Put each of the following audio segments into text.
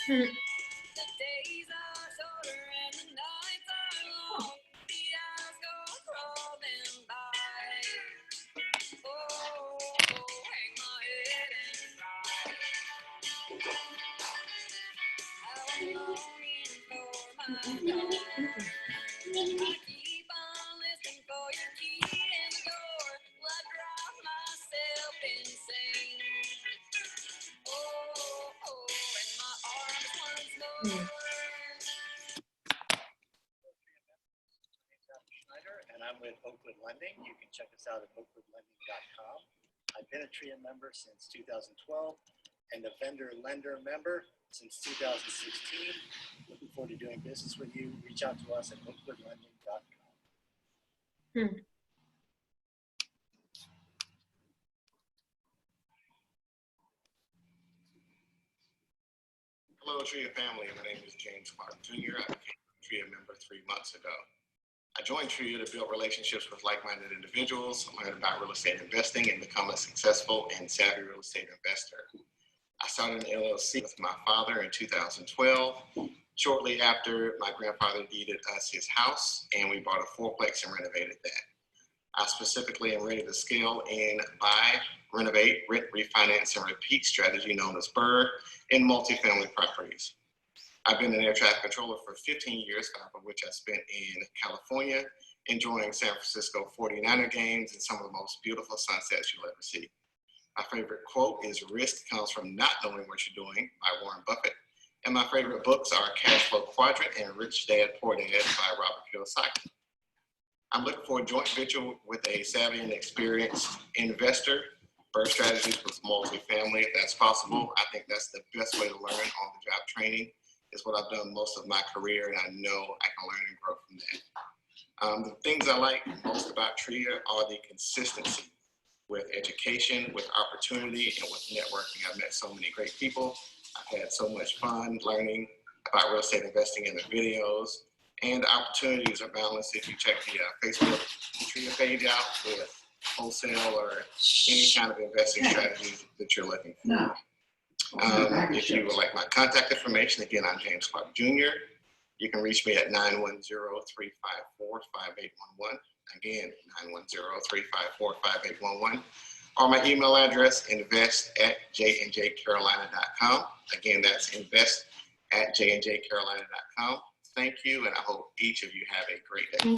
Hmm. And I'm with Oakwood Lending. You can check us out at oakwoodlending.com. I've been a TREIA member since 2012 and a vendor lender member since 2016. Looking forward to doing business with you. Reach out to us at oakwoodlending.com. Hello, TREIA family. My name is James Clark Jr. I became a TREIA member 3 months ago. I joined TREIA to build relationships with like-minded individuals, learn about real estate investing, and become a successful and savvy real estate investor. I started an LLC with my father in 2012. Shortly after, my grandfather deeded us his house, and we bought a fourplex and renovated that. I specifically am ready to scale and buy, renovate, rent, refinance, and repeat strategy known as BRRRR in multifamily properties. I've been an air traffic controller for 15 years, 5 of which I spent in California, enjoying San Francisco 49er games and some of the most beautiful sunsets you'll ever see. My favorite quote is "Risk comes from not knowing what you're doing" by Warren Buffett. And my favorite books are Cash Flow Quadrant and Rich Dad, Poor Dad by Robert Kiyosaki. I'm looking for a joint venture with a savvy and experienced investor. BRRRR strategies with multifamily, if that's possible. I think that's the best way to learn on-the-job training. Is what I've done most of my career, and I know I can learn and grow from that. The things I like most about TREIA are the consistency with education, with opportunity, and with networking. I've met so many great people. I've had so much fun learning about real estate investing in the videos, and the opportunities are balanced if you check the Facebook TREIA page out with wholesale or any kind of investing strategies that you're looking for. If you would like my contact information, again, I'm James Clark Jr. You can reach me at 910-354-5811. Again, 910-354-5811. Or my email address, invest@jnjcarolina.com. Again, that's invest@jnjcarolina.com. Thank you, and I hope each of you have a great day.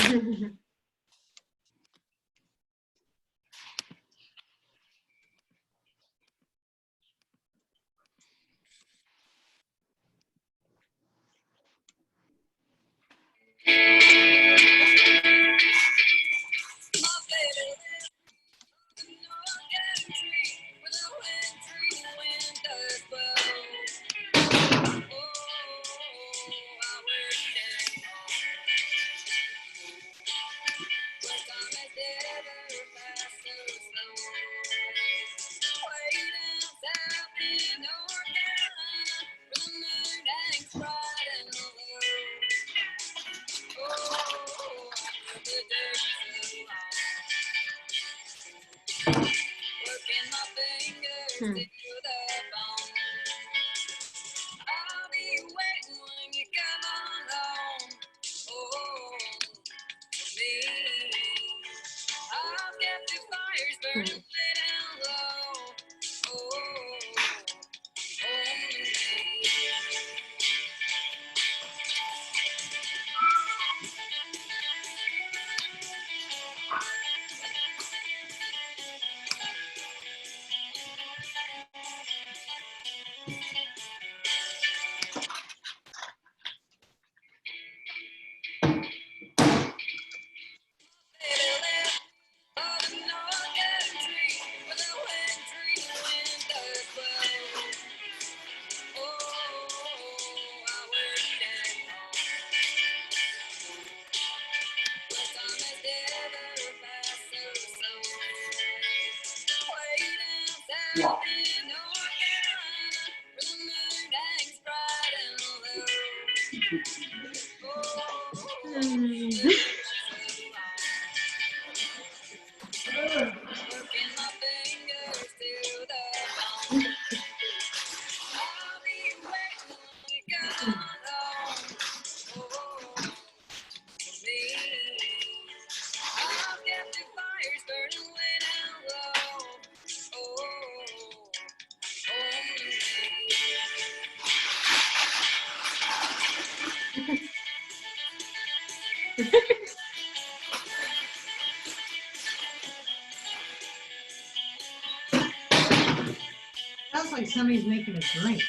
Sounds like somebody's making a drink.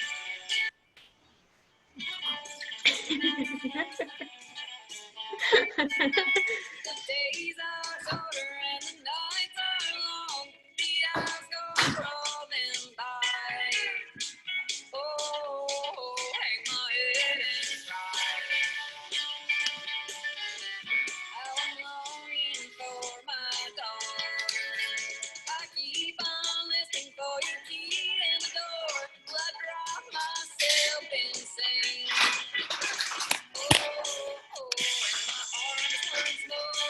The days are shorter and the nights are long. The hours go crawling by. Oh, hang my head and cry. How I'm longing for my daughter. I keep on listening for your key in the door. Will I drive myself insane? Oh, and my arms once more.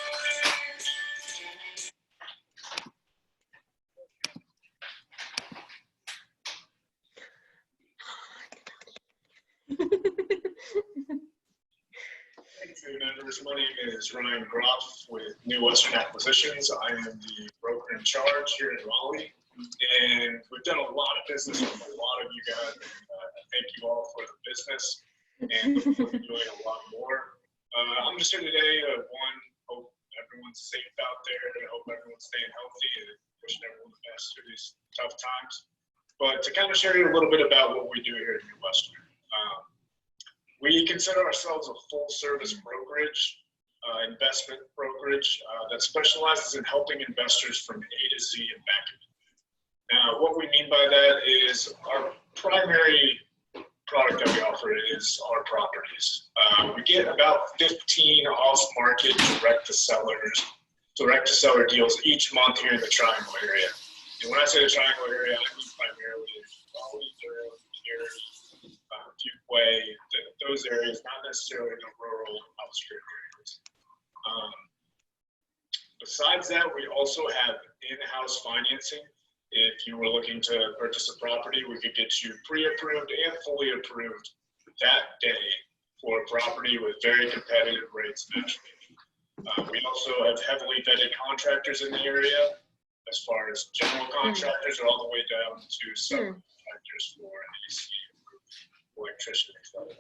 Hey members, my name is Ryan Groff with New Western Acquisitions. I am the broker in charge here in Raleigh, and we've done a lot of business with a lot of you guys. And thank you all for the business, and look forward to doing a lot more. I'm just here today. Hope everyone's safe out there. I hope everyone's staying healthy and wishing everyone the best through these tough times. But to kind of share you a little bit about what we do here at New Western. We consider ourselves a full-service brokerage, investment brokerage that specializes in helping investors from A to Z and back. Now, what we mean by that is our primary product that we offer is our properties. We get about 15 off-market direct-to-seller deals each month here in the Triangle area. And when I say the Triangle area, I mean primarily Raleigh, Durham, Pierce, Fuquay, those areas, not necessarily the rural outskirts areas. Besides that, we also have in-house financing. If you were looking to purchase a property, we could get you pre-approved and fully approved that day for a property with very competitive rates matched. We also have heavily vetted contractors in the area, as far as general contractors all the way down to subcontractors for AC, electrician, etc.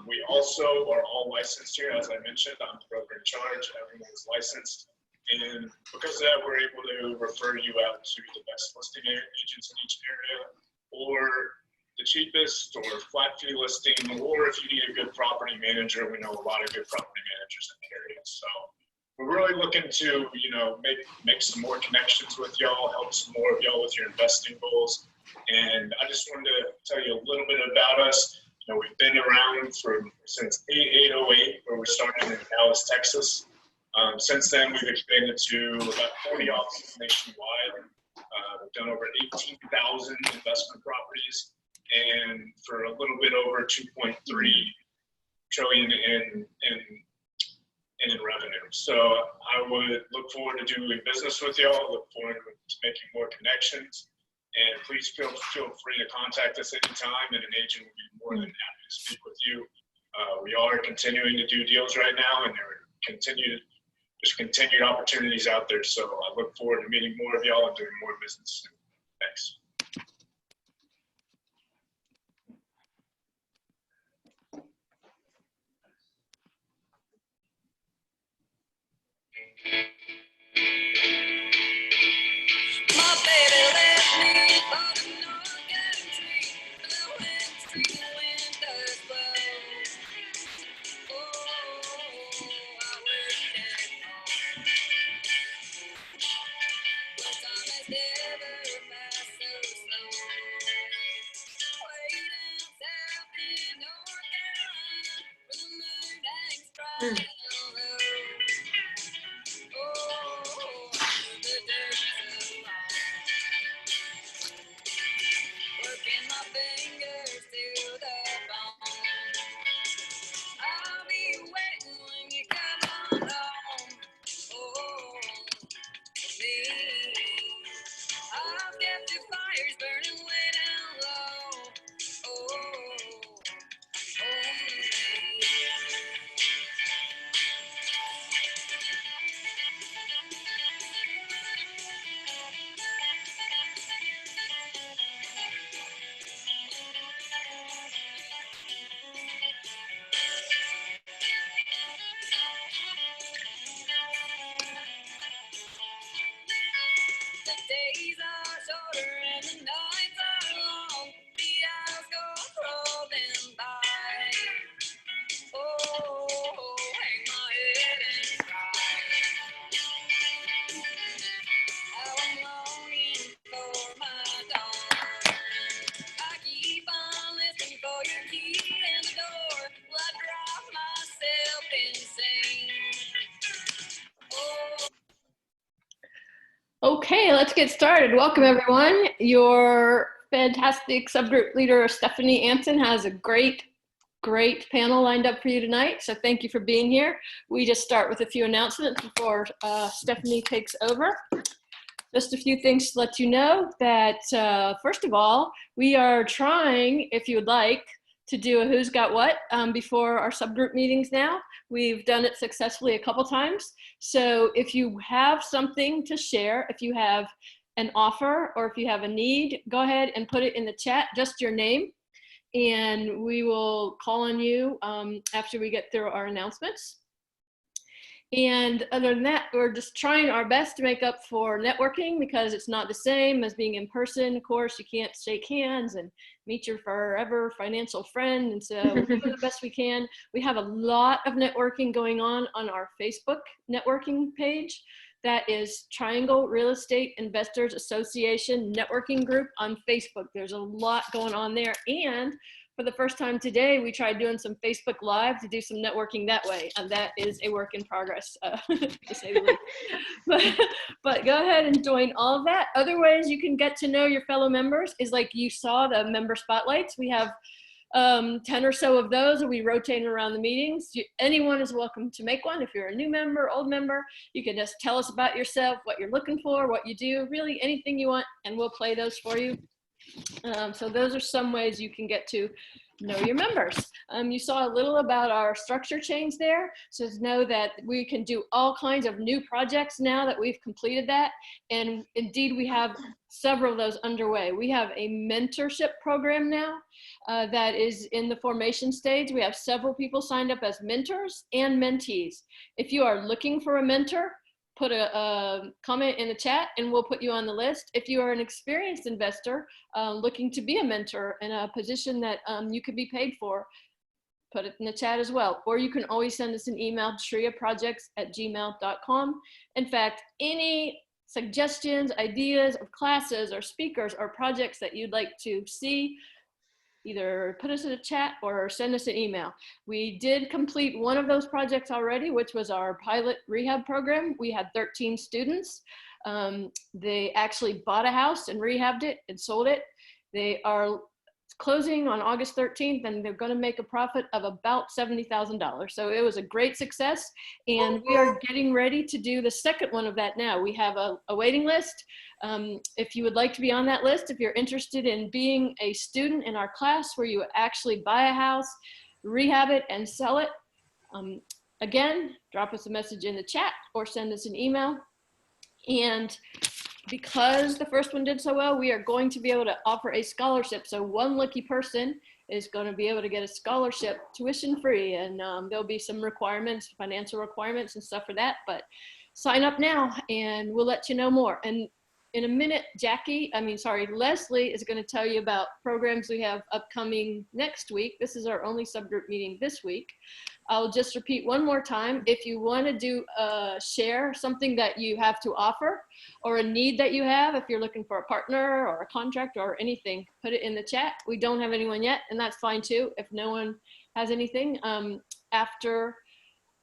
We also are all licensed here. As I mentioned, I'm the broker in charge. Everyone is licensed. And because of that, we're able to refer you out to the best listing agents in each area, or the cheapest, or flat fee listing, or if you need a good property manager, we know a lot of good property managers in the area. So we're really looking to, make some more connections with y'all, help some more of y'all with your investing goals. And I just wanted to tell you a little bit about us. We've been around since 808, where we started in Dallas, Texas. Since then, we've expanded to about 40 offices nationwide. We've done over 18,000 investment properties, and for a little bit over 2.3 trillion in revenue. So I would look forward to doing business with y'all. Look forward to making more connections. And please feel free to contact us anytime, and an agent will be more than happy to speak with you. We are continuing to do deals right now, and there's continued opportunities out there. So I look forward to meeting more of y'all and doing more business soon. Thanks. My baby left me for the North Country, blowing through winter's blow. Oh, I wish that home. Well, time has never passed so slow. Way down south in North Carolina, where the moon hangs bright and low. Oh, the days are long. Working my fingers to the bone. I'll be waiting when you come on home. Oh, me. I've got the fires burning way down low. Oh, oh, me. Okay, let's get started. Welcome, everyone. Your fantastic subgroup leader, Stephanie Anson, has a great panel lined up for you tonight. So thank you for being here. We just start with a few announcements before Stephanie takes over. Just a few things to let you know that, first of all, we are trying, if you would like, to do a Who's Got What before our subgroup meetings now. We've done it successfully a couple times. So if you have something to share, if you have an offer or if you have a need, go ahead and put it in the chat, just your name, and we will call on you after we get through our announcements. And other than that, we're just trying our best to make up for networking because it's not the same as being in person. Of course, you can't shake hands and meet your forever financial friend. And so we're doing the best we can. We have a lot of networking going on our Facebook networking page. That is Triangle Real Estate Investors Association networking group on Facebook. There's a lot going on there. And for the first time today, we tried doing some Facebook Live to do some networking that way. And that is a work in progress, to say the least. But go ahead and join all of that. Other ways you can get to know your fellow members is like you saw the member spotlights. We have 10 or so of those, and we rotate around the meetings. Anyone is welcome to make one. If you're a new member, old member, you can just tell us about yourself, what you're looking for, what you do, really anything you want, and we'll play those for you. So those are some ways you can get to know your members. You saw a little about our structure change there. So know that we can do all kinds of new projects now that we've completed that. And indeed, we have several of those underway. We have a mentorship program now that is in the formation stage. We have several people signed up as mentors and mentees. If you are looking for a mentor, put a comment in the chat and we'll put you on the list. If you are an experienced investor looking to be a mentor in a position that you could be paid for, put it in the chat as well. Or you can always send us an email, TREIAprojects@gmail.com. In fact, any suggestions, ideas of classes or speakers or projects that you'd like to see, either put us in a chat or send us an email. We did complete one of those projects already, which was our pilot rehab program. We had 13 students. They actually bought a house and rehabbed it and sold it. They are closing on August 13th, and they're going to make a profit of about $70,000. So it was a great success, and we are getting ready to do the second one of that now. We have a waiting list. If you would like to be on that list, if you're interested in being a student in our class where you actually buy a house, rehab it, and sell it, again, drop us a message in the chat or send us an email. And because the first one did so well, we are going to be able to offer a scholarship. So one lucky person is going to be able to get a scholarship tuition free, and there'll be some requirements, financial requirements and stuff for that, but sign up now and we'll let you know more. And in a minute, Leslie is going to tell you about programs we have upcoming next week. This is our only subgroup meeting this week. I'll just repeat one more time. If you want to do share something that you have to offer or a need that you have, if you're looking for a partner or a contract or anything, put it in the chat. We don't have anyone yet, and that's fine too. If no one has anything, after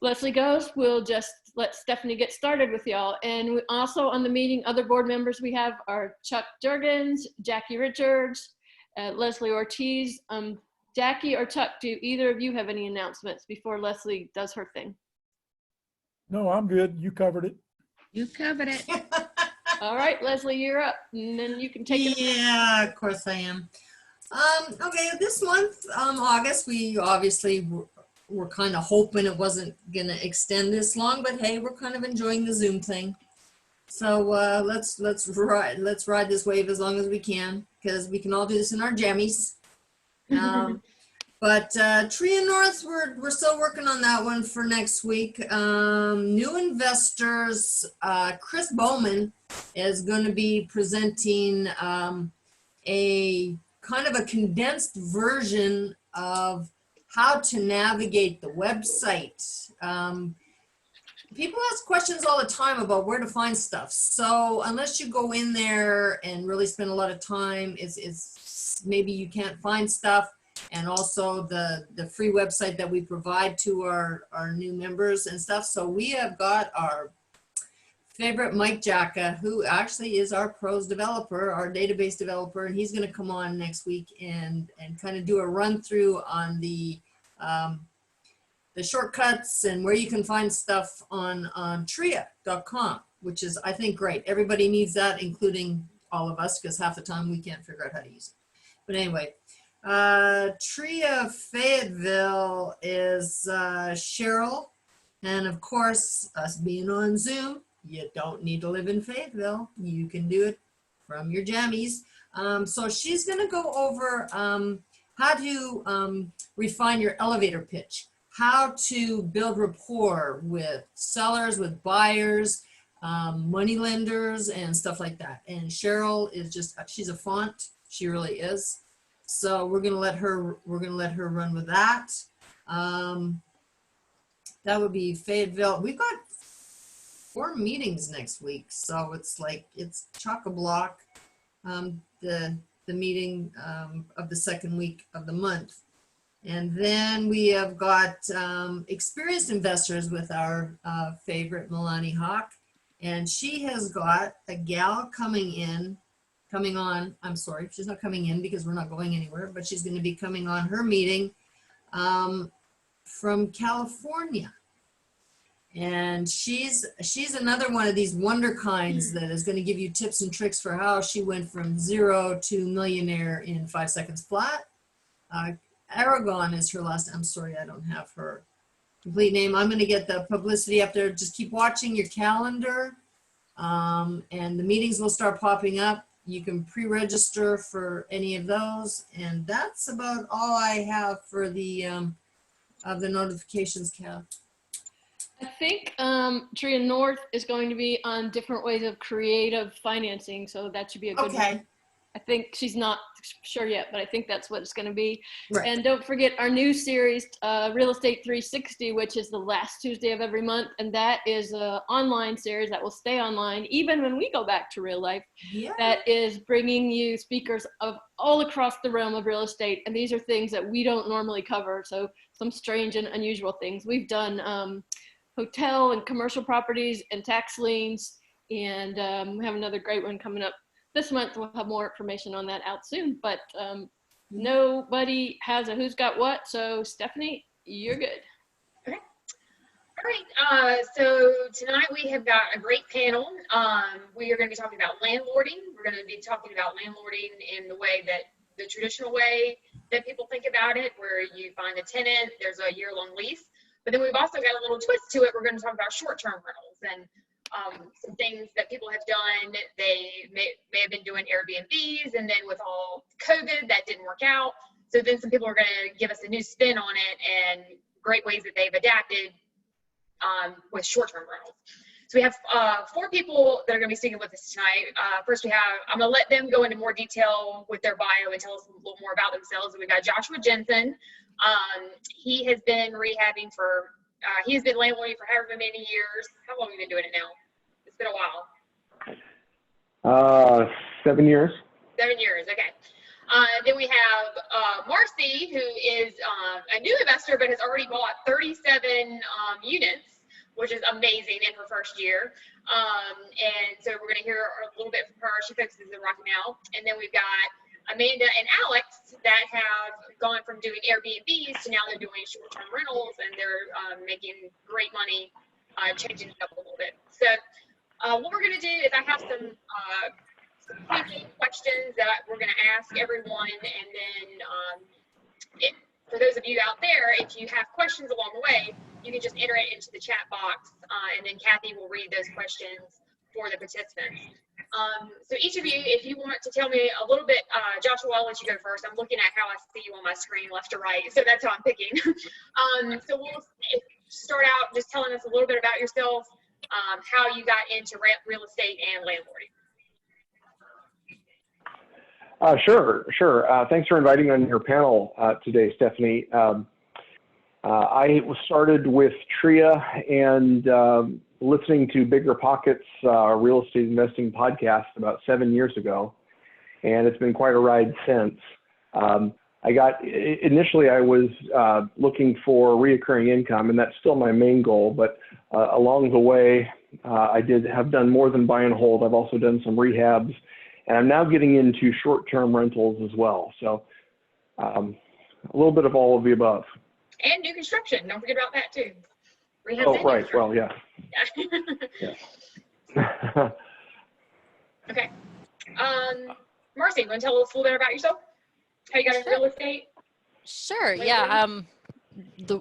Leslie goes, we'll just let Stephanie get started with y'all. And we also on the meeting, other board members we have are Chuck Jurgens, Jackie Richards, Leslie Ortiz. Jackie or Chuck, do either of you have any announcements before Leslie does her thing? No, I'm good. You covered it. You covered it. All right, Leslie, you're up, and then you can take it. Yeah, of course I am. Okay, this month, August, we obviously were kind of hoping it wasn't going to extend this long, but hey, we're kind of enjoying the Zoom thing. So let's ride this wave as long as we can, because we can all do this in our jammies. But TREIA North, we're still working on that one for next week. New investors, Chris Bowman is going to be presenting a kind of a condensed version of how to navigate the website. People ask questions all the time about where to find stuff. So unless you go in there and really spend a lot of time, it's maybe you can't find stuff. And also the free website that we provide to our new members and stuff. So we have got our favorite, Mike Jacka, who actually is our pros developer, our database developer, and he's going to come on next week and kind of do a run through on the shortcuts and where you can find stuff on TREIA.com, which is, I think, great. Everybody needs that, including all of us, because half the time we can't figure out how to use it. But anyway, TREIA Fayetteville is Cheryl. And of course, us being on Zoom, you don't need to live in Fayetteville. You can do it from your jammies. So she's going to go over how to refine your elevator pitch, how to build rapport with sellers, with buyers, money lenders, and stuff like that. And Cheryl is just, she's a font. She really is. So we're going to let her run with that. That would be Fayetteville. We've got 4 meetings next week, so it's like it's chock-a-block. The meeting of the second week of the month, and then we have got experienced investors with our favorite Milani Hawk, and she has got a gal coming on. I'm sorry, she's not coming in because we're not going anywhere, but she's going to be coming on her meeting from California. And she's another one of these wonder kinds that is going to give you tips and tricks for how she went from 0 to millionaire in 5 seconds flat. Aragon is her last. I'm sorry, I don't have her complete name. I'm going to get the publicity up there. Just keep watching your calendar, and the meetings will start popping up. You can pre-register for any of those, and that's about all I have for the of the notifications, Cal. I think TREIA North is going to be on different ways of creative financing, so that should be a good one. I think she's not sure yet, but I think that's what it's going to be. Right. And don't forget our new series, Real Estate 360, which is the last Tuesday of every month, and that is an online series that will stay online even when we go back to real life. Yeah. That is bringing you speakers of all across the realm of real estate, and these are things that we don't normally cover, so some strange and unusual things. We've done hotel and commercial properties and tax liens, and we have another great one coming up this month. We'll have more information on that out soon, but nobody has a who's got what, so Stephanie, you're good. Okay. All right, so tonight we have got a great panel. We are going to be talking about landlording. We're going to be talking about landlording in the way that the traditional way that people think about it, where you find a tenant, there's a year-long lease. But then we've also got a little twist to it. We're going to talk about short-term rentals and some things that people have done. They may have been doing Airbnbs, and then with all COVID, that didn't work out. So then some people are going to give us a new spin on it and great ways that they've adapted with short-term rentals. So we have 4 people that are going to be speaking with us tonight. First, I'm going to let them go into more detail with their bio and tell us a little more about themselves. We've got Joshua Jensen. He has been rehabbing for, he has been landlording for however many years. How long have you been doing it now? It's been a while. 7 years. 7 years, okay. Then we have Marcy, who is a new investor, but has already bought 37 units, which is amazing in her first year. And so we're going to hear a little bit from her. She focuses in Rocky Mount. And then we've got Amanda and Alex that have gone from doing Airbnbs to now they're doing short-term rentals, and they're making great money, changing it up a little bit. So what we're going to do is I have some questions that we're going to ask everyone, and then for those of you out there, if you have questions along the way, you can just enter it into the chat box, and then Kathy will read those questions for the participants. So each of you, if you want to tell me a little bit, Joshua, I'll let you go first. I'm looking at how I see you on my screen, left to right, so that's how I'm picking. So we'll start out just telling us a little bit about yourself, how you got into real estate and landlording. Sure. Thanks for inviting me on your panel today, Stephanie. I started with TREIA and listening to Bigger Pockets real estate investing podcast about 7 years ago, and it's been quite a ride since. Initially I was looking for reoccurring income, and that's still my main goal, but along the way I have done more than buy and hold. I've also done some rehabs, and I'm now getting into short-term rentals as well. So a little bit of all of the above. And new construction. Don't forget about that too. Rehab Oh, and right. construction. Well, yeah. Yeah. Okay. Marcy, you want to tell us a little bit about yourself? How you got into real estate? Sure. Landlord? Yeah.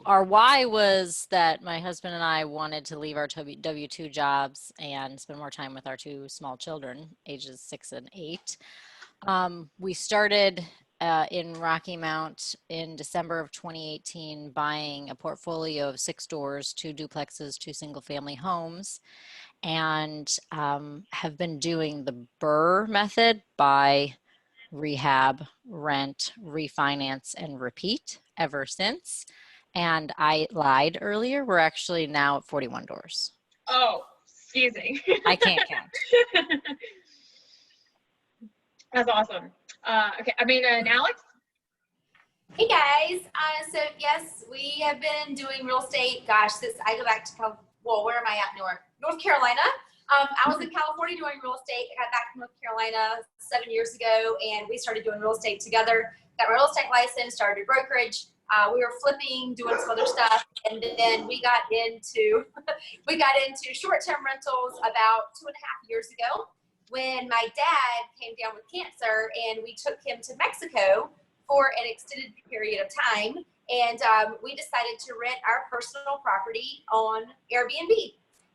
Our why was that my husband and I wanted to leave our W-2 jobs and spend more time with our two small children, ages 6 and 8. We started in Rocky Mount in December of 2018, buying a portfolio of 6 stores, 2 duplexes, 2 single-family homes, and have been doing the BRRRR method: buy, rehab, rent, refinance, and repeat ever since. And I lied earlier. We're actually now at 41 doors. Oh, excuse me. I can't count. That's awesome. Okay, Amanda and Alex? Hey guys, so yes, we have been doing real estate, gosh, since I go back to, where am I at? North Carolina. I was in California doing real estate. I got back from North Carolina 7 years ago, and we started doing real estate together. Got my real estate license, started a brokerage. We were flipping, doing some other stuff, and then we got into short-term rentals about 2.5 years ago when my dad came down with cancer, and we took him to Mexico for an extended period of time, and we decided to rent our personal property on Airbnb.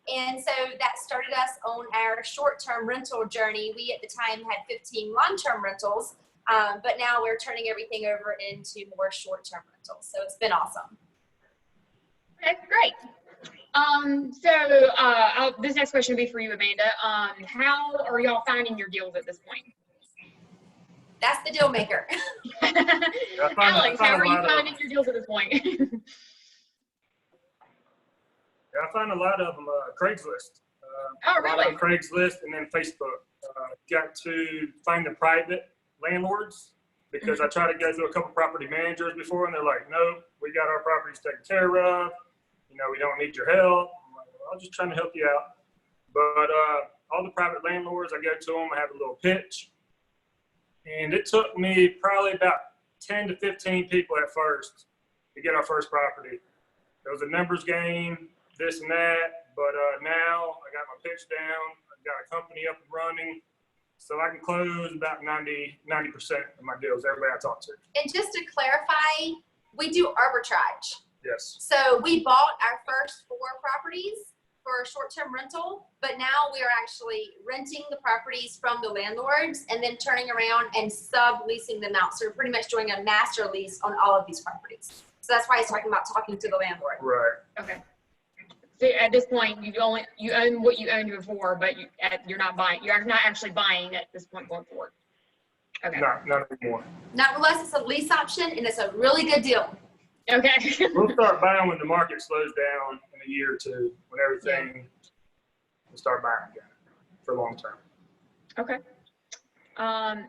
And so that started us on our short-term rental journey. We at the time had 15 long-term rentals, but now we're turning everything over into more short-term rentals. So it's been awesome. Okay, great. This next question will be for you, Amanda. How are y'all finding your deals at this point? That's the deal maker. Alex, how are you finding your deals at this point? Yeah, I find a lot of them Craigslist. Oh, really? A lot on Craigslist and then Facebook. Got to find the private landlords because I try to go through a couple property managers before, and they're like, "No, we got our properties taken care of. You know, we don't need your help." I'm like, "Well, I'm just trying to help you out." But all the private landlords, I go to them, I have a little pitch, and it took me probably about 10 to 15 people at first to get our first property. It was a numbers game, this and that, but now I got my pitch down, I've got a company up and running, so I can close about 90% of my deals, everybody I talk to. And just to clarify, we do arbitrage. Yes. So we bought our first 4 properties for a short-term rental, but now we are actually renting the properties from the landlords and then turning around and subleasing them out. So we're pretty much doing a master lease on all of these properties. So that's why he's talking about talking to the landlord. Right. Okay. So at this point, you own what you owned before, but you're not buying. You're not actually buying at this point going forward. Okay. Not anymore. Not unless it's a lease option and it's a really good deal. Okay. We'll start buying when the market slows down in a year or two, when everything, we'll start buying again for long term. Okay.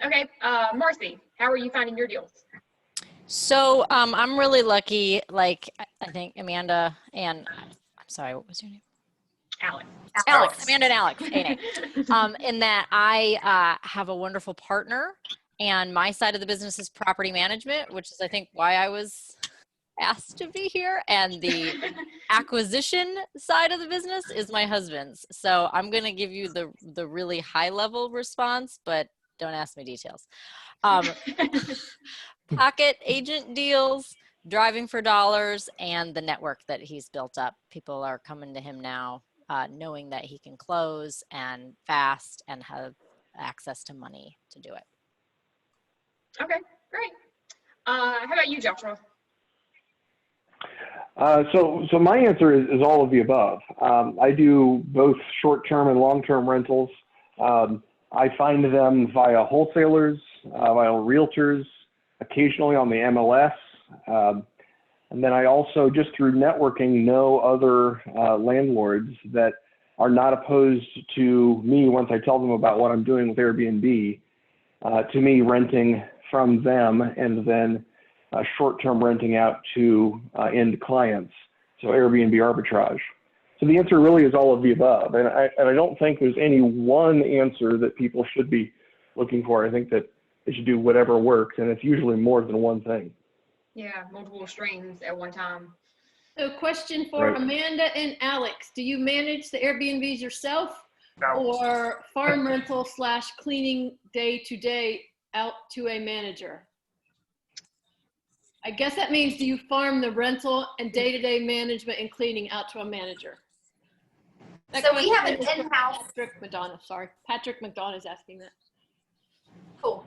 Okay. Marcy, how are you finding your deals? So I'm really lucky. Like I think Amanda and I'm sorry, what was your name? Alex. Amanda and Alex. In that I have a wonderful partner, and my side of the business is property management, which is I think why I was asked to be here, and the acquisition side of the business is my husband's. So I'm going to give you the really high level response, but don't ask me details. Pocket agent deals, driving for dollars, and the network that he's built up. People are coming to him now knowing that he can close and fast and have access to money to do it. Okay, great. How about you, Joshua? So my answer is all of the above. I do both short-term and long-term rentals. I find them via wholesalers, via realtors, occasionally on the MLS. And then I also, just through networking, know other landlords that are not opposed to me once I tell them about what I'm doing with Airbnb, to me renting from them and then short-term renting out to end clients. So Airbnb arbitrage. So the answer really is all of the above. And I don't think there's any one answer that people should be looking for. I think that they should do whatever works, and it's usually more than one thing. Yeah, multiple streams at one time. So question for Right. Amanda and Alex. Do you manage the Airbnbs yourself No. or farm rental / cleaning day to day out to a manager? I guess that means, do you farm the rental and day-to-day management and cleaning out to a manager? That So we have an question is from in-house. Patrick Madonna, sorry. Patrick McDonough is asking that. Cool.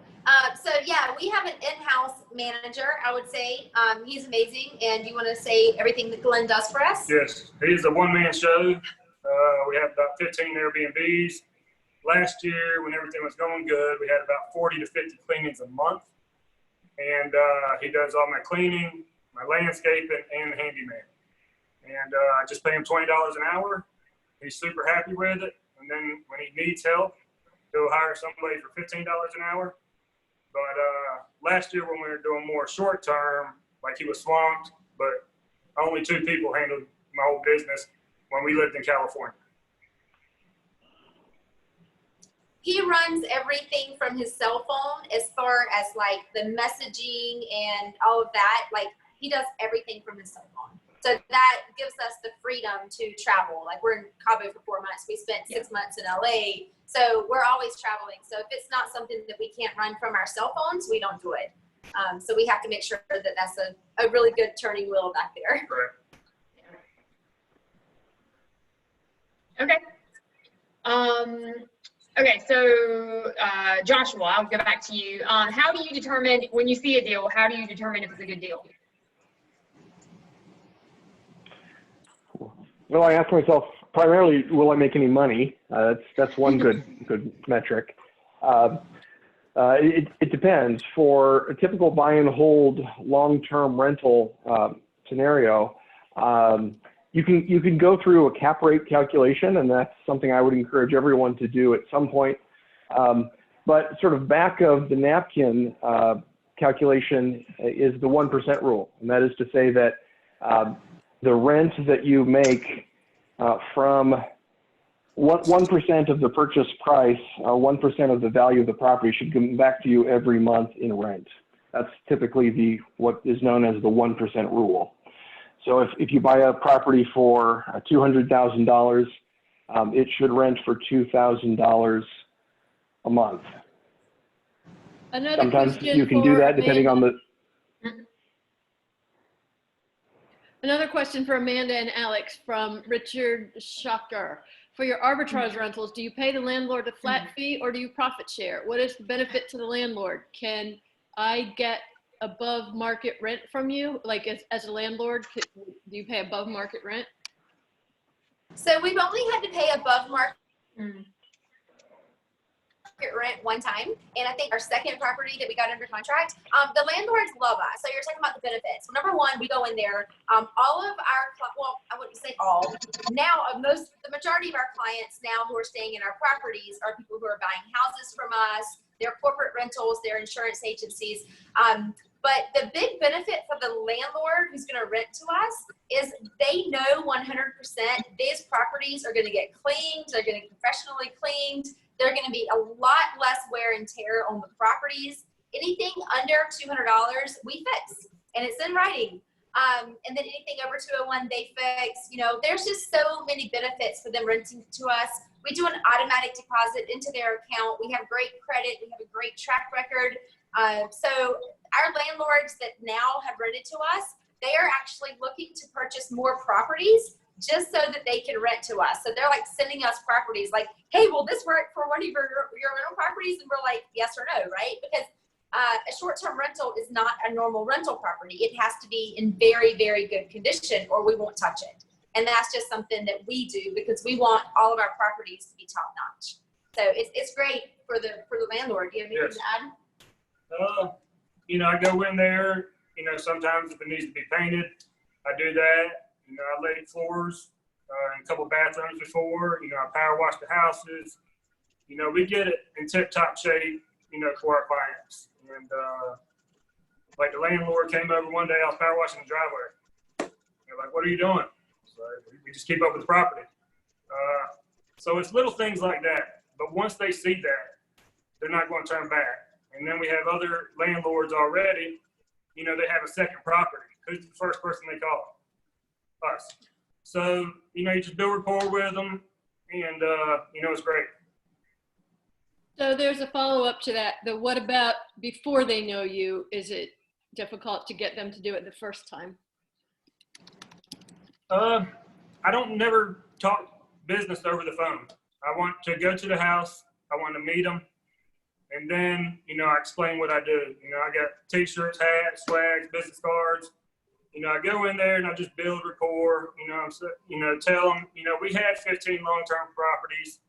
So yeah, we have an in-house manager, I would say. He's amazing. And you want to say everything that Glenn does for us? Yes, he's a one-man show. We have about 15 Airbnbs. Last year, when everything was going good, we had about 40 to 50 cleanings a month. And he does all my cleaning, my landscaping, and the handyman. And I just pay him $20 an hour. He's super happy with it. And then when he needs help, he'll hire somebody for $15 an hour. But last year when we were doing more short term, like he was swamped, but only 2 people handled my whole business when we lived in California. He runs everything from his cell phone as far as like the messaging and all of that. Like he does everything from his cell phone. So that gives us the freedom to travel. Like we're in Cabo for 4 months. We spent 6 months in LA. So we're always traveling. So if it's not something that we can't run from our cell phones, we don't do it. So we have to make sure that that's a really good turning wheel back there. Right. Okay. Okay, so Joshua, I'll go back to you. How do you determine, when you see a deal, how do you determine if it's a good deal? Well, I ask myself primarily, will I make any money? That's one good metric. It depends. For a typical buy and hold long-term rental scenario, you can go through a cap rate calculation, and that's something I would encourage everyone to do at some point. But sort of back of the napkin calculation is the 1% rule, and that is to say that the rent that you make from 1% of the purchase price, 1% of the value of the property should come back to you every month in rent. That's typically what is known as the 1% rule. So if you buy a property for $200,000, it should rent for $2,000 a month. Sometimes you can do that depending on the. Another question for Amanda and Alex from Richard Shocker. For your arbitrage rentals, do you pay the landlord a flat fee or do you profit share? What is the benefit to the landlord? Can I get above market rent from you? Like as a landlord, do you pay above market rent? So we've only had to pay above market rent one time, and I think our second property that we got under contract, the landlords love us. So you're talking about the benefits. Well, number one, we go in there. All of our, well, I wouldn't say all. Now, the majority of our clients now who are staying in our properties are people who are buying houses from us. They're corporate rentals. They're insurance agencies. But the big benefit for the landlord who's going to rent to us is they know 100% these properties are going to get cleaned. They're going to be professionally cleaned. They're going to be a lot less wear and tear on the properties. Anything under $200, we fix, and it's in writing. And then anything over 201, they fix. You know, there's just so many benefits for them renting to us. We do an automatic deposit into their account. We have great credit. We have a great track record. So our landlords that now have rented to us, they are actually looking to purchase more properties just so that they can rent to us. So they're like sending us properties like, hey, will this work for one of your rental properties? And we're like, yes or no, right? Because a short-term rental is not a normal rental property. It has to be in very, very good condition or we won't touch it. And that's just something that we do because we want all of our properties to be top-notch. So it's great for the landlord. Do you have anything to add? You know, I go in there, you know, sometimes if it needs to be painted, I do that. You know, I laid floors in a couple bathrooms before. You know, I power wash the houses. You know, we get it in tip-top shape, you know, for our clients. And like the landlord came over one day, I was power washing the driveway. They're like, what are you doing? So we just keep up with the property. So it's little things like that. But once they see that, they're not going to turn back. And then we have other landlords already, you know, they have a second property. Who's the first person they call? Us. So, you know, you just build rapport with them, and, you know, it's great. So there's a follow-up to that. The what about before they know you? Is it difficult to get them to do it the first time? I don't never talk business over the phone. I want to go to the house. I want to meet them. And then, you know, I explain what I do. You know, I got t-shirts, hats, swags, business cards. You know, I go in there and I just build rapport, tell them, you know, we had 15 long-term properties.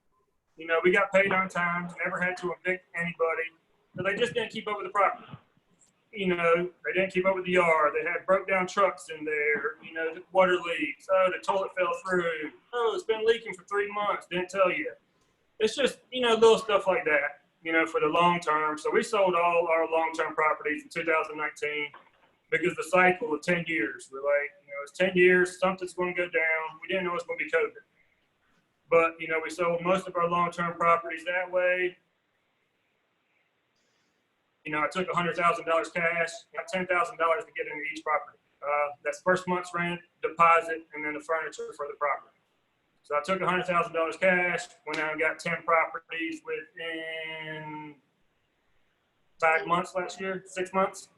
You know, we got paid on time, never had to evict anybody. But they just didn't keep up with the property. You know, they didn't keep up with the yard. They had broke down trucks in there. You know, the water leaks. Oh, the toilet fell through. Oh, it's been leaking for 3 months. Didn't tell you. It's just, you know, little stuff like that, you know, for the long term. So we sold all our long-term properties in 2019 because the cycle of 10 years, we're like, you know, it's 10 years, something's going to go down. We didn't know it was going to be COVID. But, you know, we sold most of our long-term properties that way. You know, I took $100,000 cash, got $10,000 to get into each property. That's first month's rent, deposit, and then the furniture for the property. So I took $100,000 cash, went out and got 10 properties within 5 months last year, 6 months.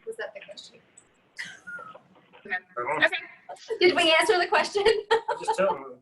Was that the question? Okay. Okay. Did we answer the question? I just tell them.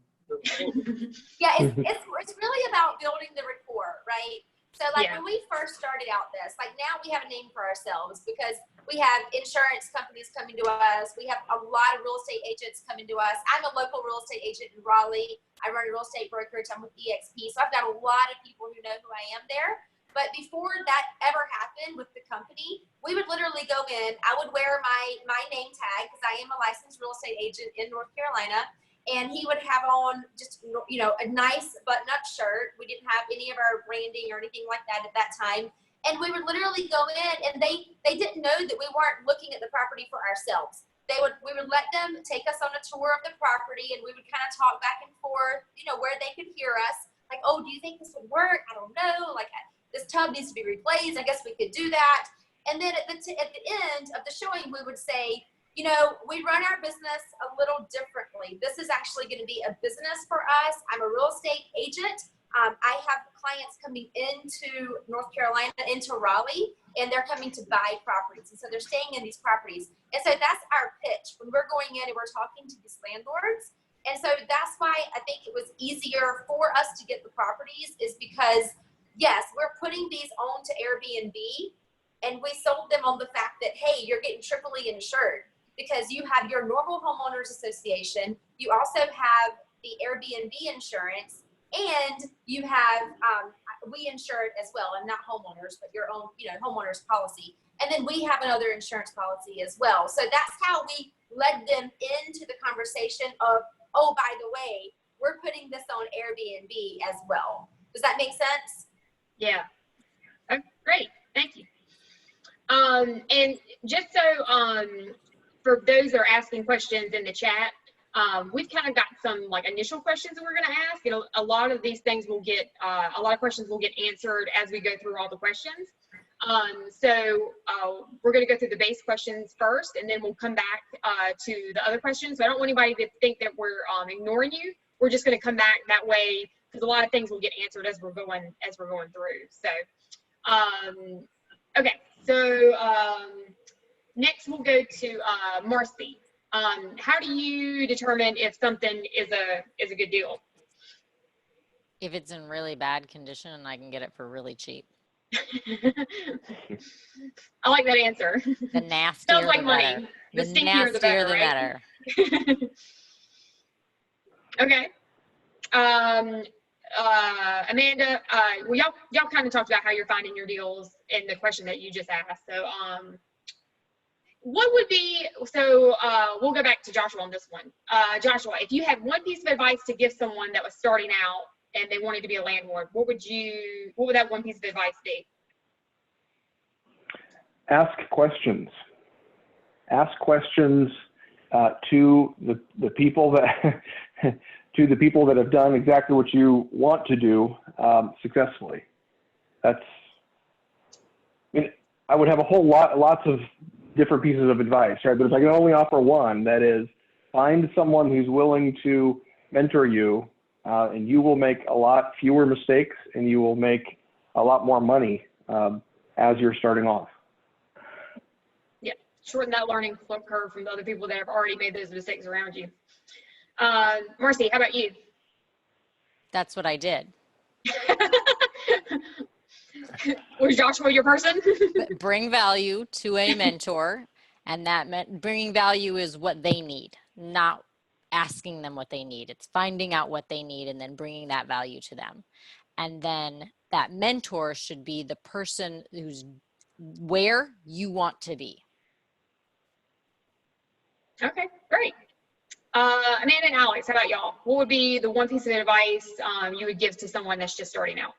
Yeah, it's really about building the rapport, right? So like when we first started out this, like now we have a name for ourselves because we have insurance companies coming to us. We have a lot of real estate agents coming to us. I'm a local real estate agent in Raleigh. I run a real estate brokerage. I'm with EXP. So I've got a lot of people who know who I am there. But before that ever happened with the company, we would literally go in. I would wear my name tag because I am a licensed real estate agent in North Carolina. And he would have on just, you know, a nice button-up shirt. We didn't have any of our branding or anything like that at that time. And we would literally go in, and they didn't know that we weren't looking at the property for ourselves. We would let them take us on a tour of the property, and we would kind of talk back and forth, you know, where they could hear us. Like, oh, do you think this would work? I don't know. Like, this tub needs to be replaced. I guess we could do that. And then at the end of the showing, we would say, you know, we run our business a little differently. This is actually going to be a business for us. I'm a real estate agent. I have clients coming into North Carolina, into Raleigh, and they're coming to buy properties. And so they're staying in these properties. And so that's our pitch when we're going in and we're talking to these landlords. And so that's why I think it was easier for us to get the properties is because, yes, we're putting these on to Airbnb, and we sold them on the fact that, hey, you're getting AAA insured. Because you have your normal homeowners association, you also have the Airbnb insurance, and you have, we insure it as well, and not homeowners, but your own, you know, homeowners policy. And then we have another insurance policy as well. So that's how we led them into the conversation of, oh, by the way, we're putting this on Airbnb as well. Does that make sense? Yeah. Oh, great. Thank you. And just so, for those that are asking questions in the chat, we've kind of got some like initial questions that we're going to ask. You know, a lot of these things will get, a lot of questions will get answered as we go through all the questions. So we're going to go through the base questions first, and then we'll come back to the other questions. So I don't want anybody to think that we're ignoring you. We're just going to come back that way because a lot of things will get answered as we're going through. So, okay. So next we'll go to Marcy. How do you determine if something is a good deal? If it's in really bad condition and I can get it for really cheap. I like that answer. The nastier Sounds like the money. better. The The stinkier the better, right? Okay. Amanda, well, y'all kind of talked about how you're finding your deals in the question that you just asked. So, what would be, so we'll go back to Joshua on this one. Joshua, if you had one piece of advice to give someone that was starting out and they wanted to be a landlord, what would that one piece of advice be? ask questions. Ask questions to the people that to the people that have done exactly what you want to do successfully. That's, I mean, I would have a whole lots of different pieces of advice, right? But if I can only offer one, that is, find someone who's willing to mentor you, and you will make a lot fewer mistakes, and you will make a lot more money as you're starting off. Yeah, shorten that learning curve from the other people that have already made those mistakes around you. Marcy, how about you? That's what I did. Was Joshua your person? Bring value to a mentor, and that meant bringing value is what they need, not asking them what they need. It's finding out what they need and then bringing that value to them. And then that mentor should be the person who's where you want to be. Okay, great. Amanda and Alex, how about y'all? What would be the one piece of advice you would give to someone that's just starting out?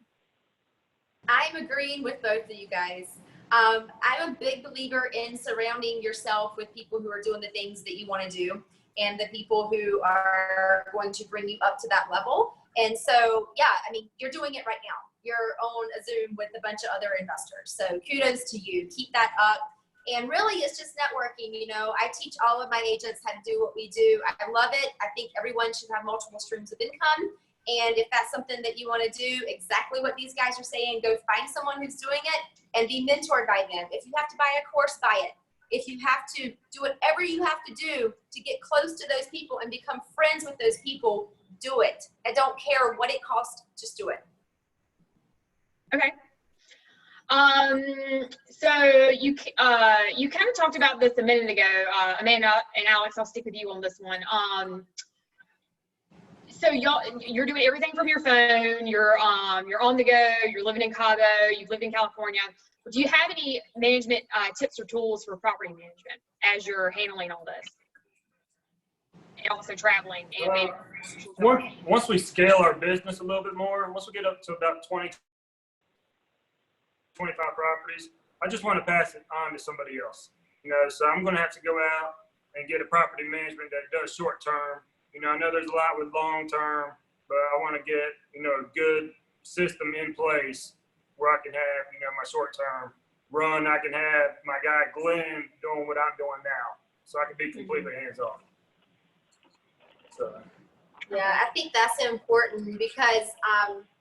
I'm agreeing with both of you guys. I'm a big believer in surrounding yourself with people who are doing the things that you want to do and the people who are going to bring you up to that level. And so, yeah, I mean, you're doing it right now. You're on a Zoom with a bunch of other investors. So kudos to you. Keep that up. And really, it's just networking. You know, I teach all of my agents how to do what we do. I love it. I think everyone should have multiple streams of income. And if that's something that you want to do, exactly what these guys are saying, go find someone who's doing it and be mentored by them. If you have to buy a course, buy it. If you have to do whatever you have to do to get close to those people and become friends with those people, do it. I don't care what it costs, just do it. Okay. So you kind of talked about this a minute ago, Amanda and Alex. I'll stick with you on this one. So you're doing everything from your phone. You're on the go. You're living in Cabo. You've lived in California. Do you have any management tips or tools for property management as you're handling all this, and also traveling and once we scale our business a little bit more, once we get up to about 20, 25 properties, I just want to pass it on to somebody else. You know, so I'm going to have to go out and get a property management that does short term. You know, I know there's a lot with long term, but I want to get, you know, a good system in place where I can have, you know, my short term run. I can have my guy Glenn doing what I'm doing now, so I can be completely hands off. So. Yeah, I think that's important because,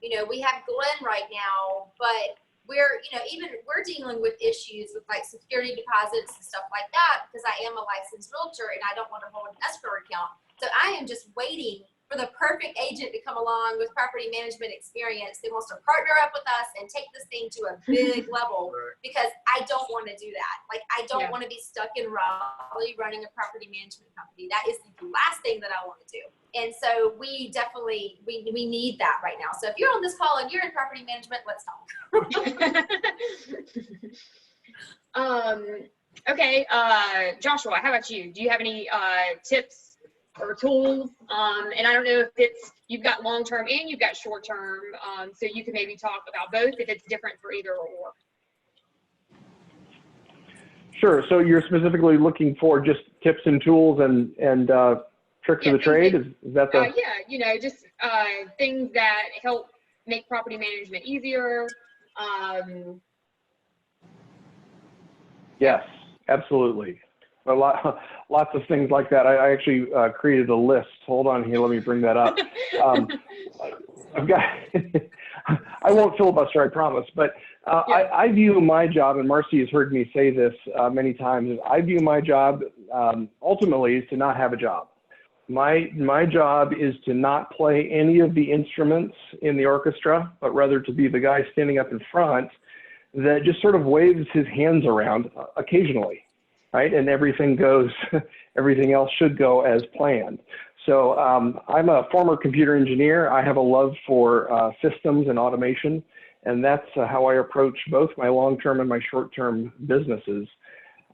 you know, we have Glenn right now, but we're, you know, we're dealing with issues with like security deposits and stuff like that because I am a licensed realtor and I don't want to hold an escrow account. So I am just waiting for the perfect agent to come along with property management experience that wants to partner up with us and take this thing to a big level because I don't want to do that. Like, I don't want to be stuck in Raleigh running a property management company. That is the last thing that I want to do. And so we definitely, we need that right now. So if you're on this call and you're in property management, let's talk. Okay, Joshua, how about you? Do you have any tips or tools? And I don't know if it's, you've got long-term and you've got short-term, so you can maybe talk about both if it's different for either or. Sure. So you're specifically looking for just tips and tools and tricks of the trade? Is that the? Yeah, you know, just things that help make property management easier. Yes, absolutely. Lots of things like that. I actually created a list. Hold on here. Let me bring that up. I've got, I won't filibuster, I promise, but I view my job, and Marcy has heard me say this many times, I view my job ultimately is to not have a job. My job is to not play any of the instruments in the orchestra, but rather to be the guy standing up in front that just sort of waves his hands around occasionally, right? And everything goes, everything else should go as planned. So I'm a former computer engineer. I have a love for systems and automation, and that's how I approach both my long-term and my short-term businesses.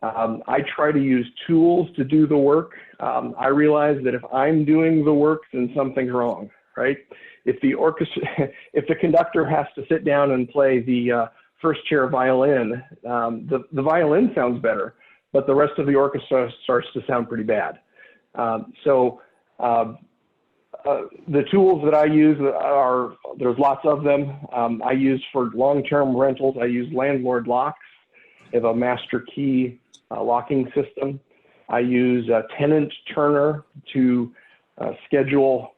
I try to use tools to do the work. I realize that if I'm doing the work, then something's wrong, right? If the orchestra, if the conductor has to sit down and play the first chair violin, the violin sounds better, but the rest of the orchestra starts to sound pretty bad. The tools that I use there's lots of them. I use for long-term rentals, I use landlord locks. I have a master key locking system. I use a tenant turner to schedule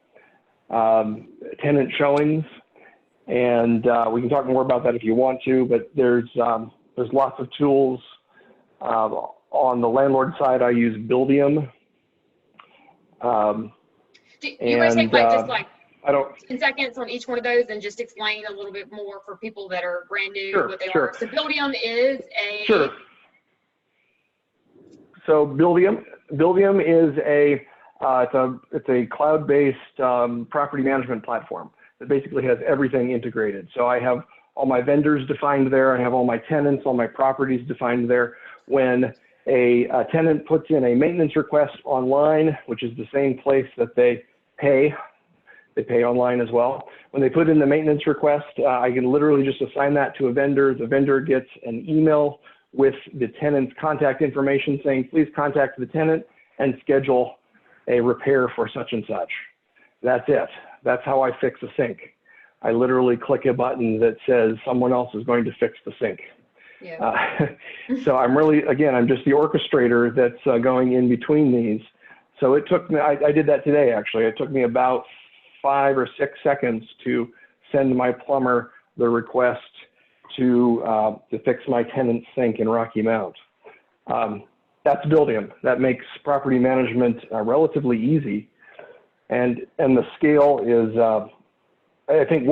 tenant showings. And we can talk more about that if you want to, but there's lots of tools. On the landlord side, I use Buildium. You want to take just I don't, 10 seconds on each one of those and just explain a little bit more for people that are brand new Sure, what they sure. are. So Buildium is a Sure. So Buildium is it's a cloud-based property management platform that basically has everything integrated. So I have all my vendors defined there. I have all my tenants, all my properties defined there. When a tenant puts in a maintenance request online, which is the same place that they pay online as well. When they put in the maintenance request, I can literally just assign that to a vendor. The vendor gets an email with the tenant's contact information saying, please contact the tenant and schedule a repair for such and such. That's it. That's how I fix a sink. I literally click a button that says someone else is going to fix the sink. Yeah. So I'm just the orchestrator that's going in between these. So it took me, I did that today actually. It took me about 5 or 6 seconds to send my plumber the request to fix my tenant's sink in Rocky Mount. That's Buildium. That makes property management relatively easy. And the scale is, I think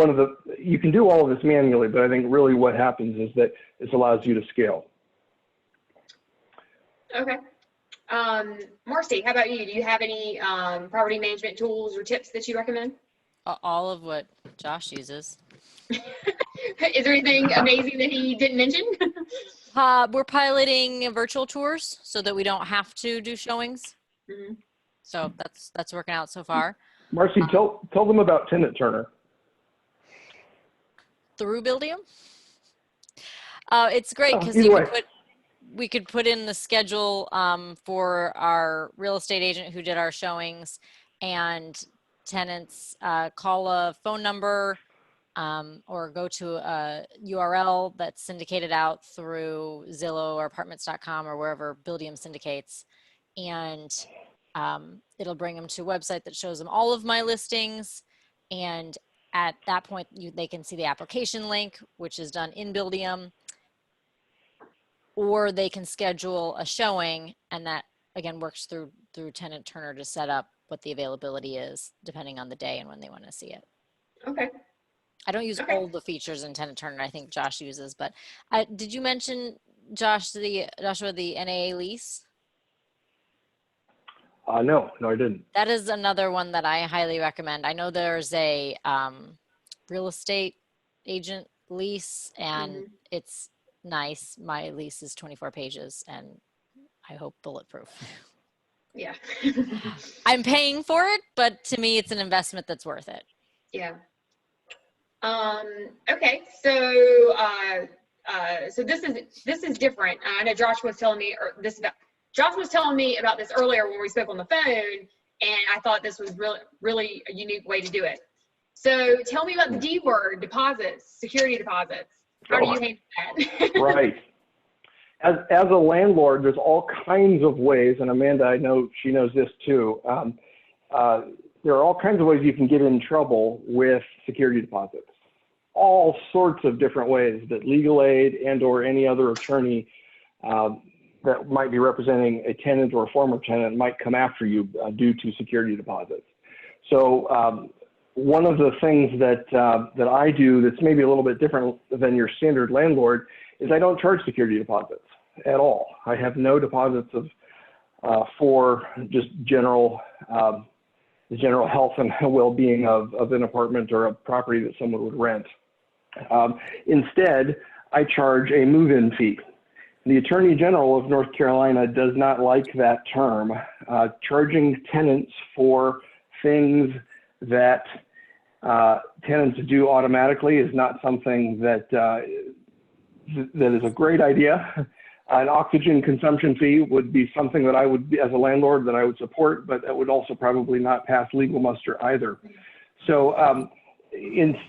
you can do all of this manually, but I think really what happens is that this allows you to scale. Okay. Marcy, how about you? Do you have any property management tools or tips that you recommend? All of what Josh uses. Is there anything amazing that he didn't mention? We're piloting virtual tours so that we don't have to do showings. Mm-hmm. So that's working out so far. Marcy, tell them about Tenant Turner. Through Buildium? It's great because we could put in the schedule for our real estate agent who did our showings, and tenants call a phone number or go to a URL that's syndicated out through Zillow or apartments.com or wherever Buildium syndicates, and it'll bring them to a website that shows them all of my listings, and at that point they can see the application link, which is done in Buildium, or they can schedule a showing, and that again works through Tenant Turner to set up what the availability is depending on the day and when they want to see it. Okay. I don't use all the features in Tenant Turner. I think Josh uses, but did you mention, Joshua, the NAA lease? No, I didn't. That is another one that I highly recommend. I know there's a real estate agent lease, and it's nice. My lease is 24 pages, and I hope bulletproof. Yeah. I'm paying for it, but to me, it's an investment that's worth it. Yeah. Okay. So, so this is different. I know Josh was telling me about this earlier when we spoke on the phone, and I thought this was really a unique way to do it. So tell me about the D word, deposits, security deposits. How do you handle that? Right. As a landlord, there's all kinds of ways, and Amanda, I know she knows this too. There are all kinds of ways you can get in trouble with security deposits. All sorts of different ways that legal aid and or any other attorney that might be representing a tenant or a former tenant might come after you due to security deposits. So one of the things that I do that's maybe a little bit different than your standard landlord is I don't charge security deposits at all. I have no deposits for just general health and well-being of an apartment or a property that someone would rent. Instead, I charge a move-in fee. The Attorney General of North Carolina does not like that term. Charging tenants for things that tenants do automatically is not something that that is a great idea. An oxygen consumption fee would be something that I would, as a landlord, that I would support, but that would also probably not pass legal muster either. So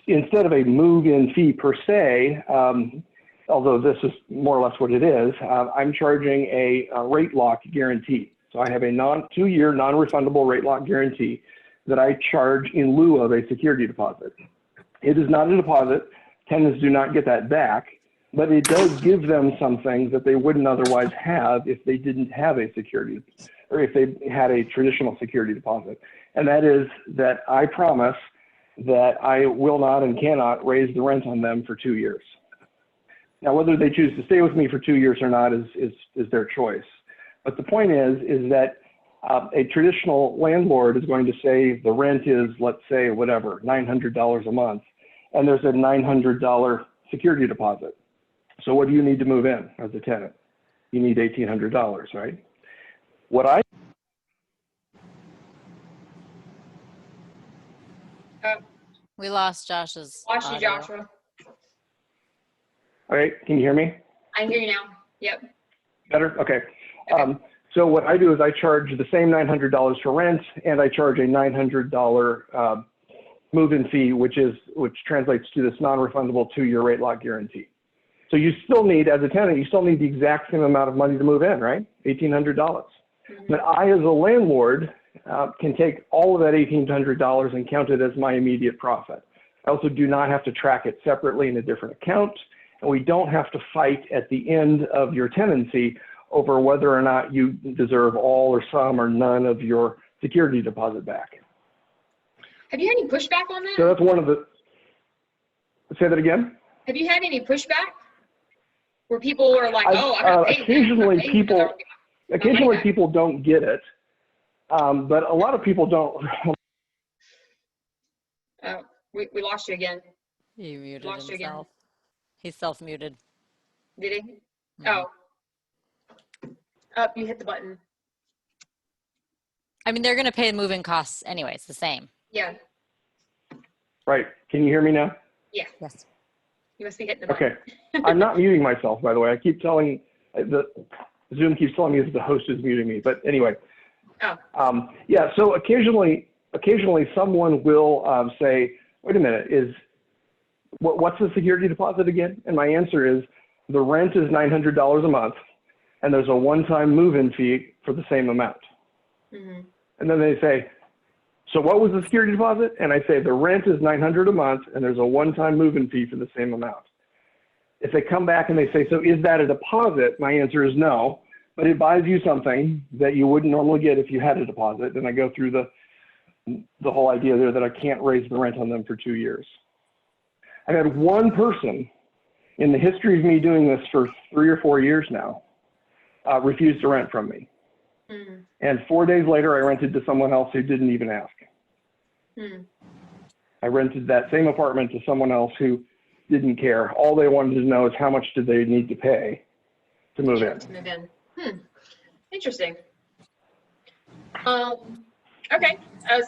instead of a move-in fee per se, although this is more or less what it is, I'm charging a rate lock guarantee. So I have a 2-year non-refundable rate lock guarantee that I charge in lieu of a security deposit. It is not a deposit. Tenants do not get that back, but it does give them something that they wouldn't otherwise have if they didn't have a security, or if they had a traditional security deposit. And that is that I promise that I will not and cannot raise the rent on them for 2 years. Now, whether they choose to stay with me for 2 years or not is their choice. But the point is that a traditional landlord is going to say the rent is, let's say, whatever, $900 a month, and there's a $900 security deposit. So what do you need to move in as a tenant? You need $1,800, right? What I We lost Josh's Watch you, audio. Joshua. All right, can you hear me? I can hear you now. Yep. Better? Okay. So what I do is I charge the same $900 for rent, and I charge a $900 move-in fee, which translates to this non-refundable 2-year rate lock guarantee. So you still need, as a tenant, you still need the exact same amount of money to move in, right? $1,800. Mm-hmm. But I, as a landlord, can take all of that $1,800 and count it as my immediate profit. I also do not have to track it separately in a different account, and we don't have to fight at the end of your tenancy over whether or not you deserve all or some or none of your security deposit back. Have you had any pushback on that? So that's one of the, say that again? Have you had any pushback where people are like, oh, I'm not paying Occasionally people don't get it, but a lot of people don't. Oh, we lost you again. He muted himself. He's self-muted. Did he? Mm-hmm. Oh. Up, you hit the button. I mean, they're going to pay the move-in costs anyway. It's the same. Yeah. Right. Can you hear me now? Yeah. Yes. You must be hitting the button. Okay. I'm not muting myself, by the way. I keep telling, Zoom keeps telling me that the host is muting me. But anyway. Oh. Yeah, so occasionally someone will say, wait a minute, what's the security deposit again? And my answer is, the rent is $900 a month, and there's a one-time move-in fee for the same amount. Mm-hmm. And then they say, so what was the security deposit? And I say, the rent is $900 a month, and there's a one-time move-in fee for the same amount. If they come back and they say, so is that a deposit? My answer is no, but it buys you something that you wouldn't normally get if you had a deposit. And I go through the whole idea there that I can't raise the rent on them for 2 years. I've had one person in the history of me doing this for 3 or 4 years now refuse to rent from me. Mm. And 4 days later, I rented to someone else who didn't even ask. Mm. I rented that same apartment to someone else who didn't care. All they wanted to know is how much did they need to pay to move in. To move in. Interesting. Okay.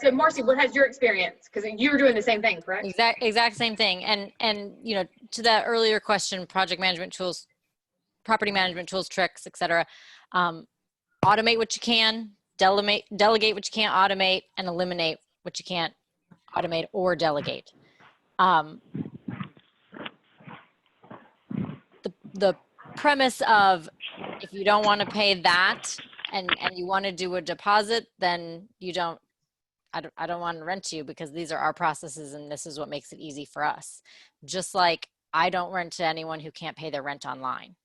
So Marcy, what has your experience? Because you were doing the same thing, correct? Exact same thing. And you know, to that earlier question, project management tools, property management tools, tricks, etc. Automate what you can, delegate what you can't automate, and eliminate what you can't automate or delegate. The premise of, if you don't want to pay that and you want to do a deposit, then I don't want to rent to you, because these are our processes and this is what makes it easy for us. Just like I don't rent to anyone who can't pay their rent online.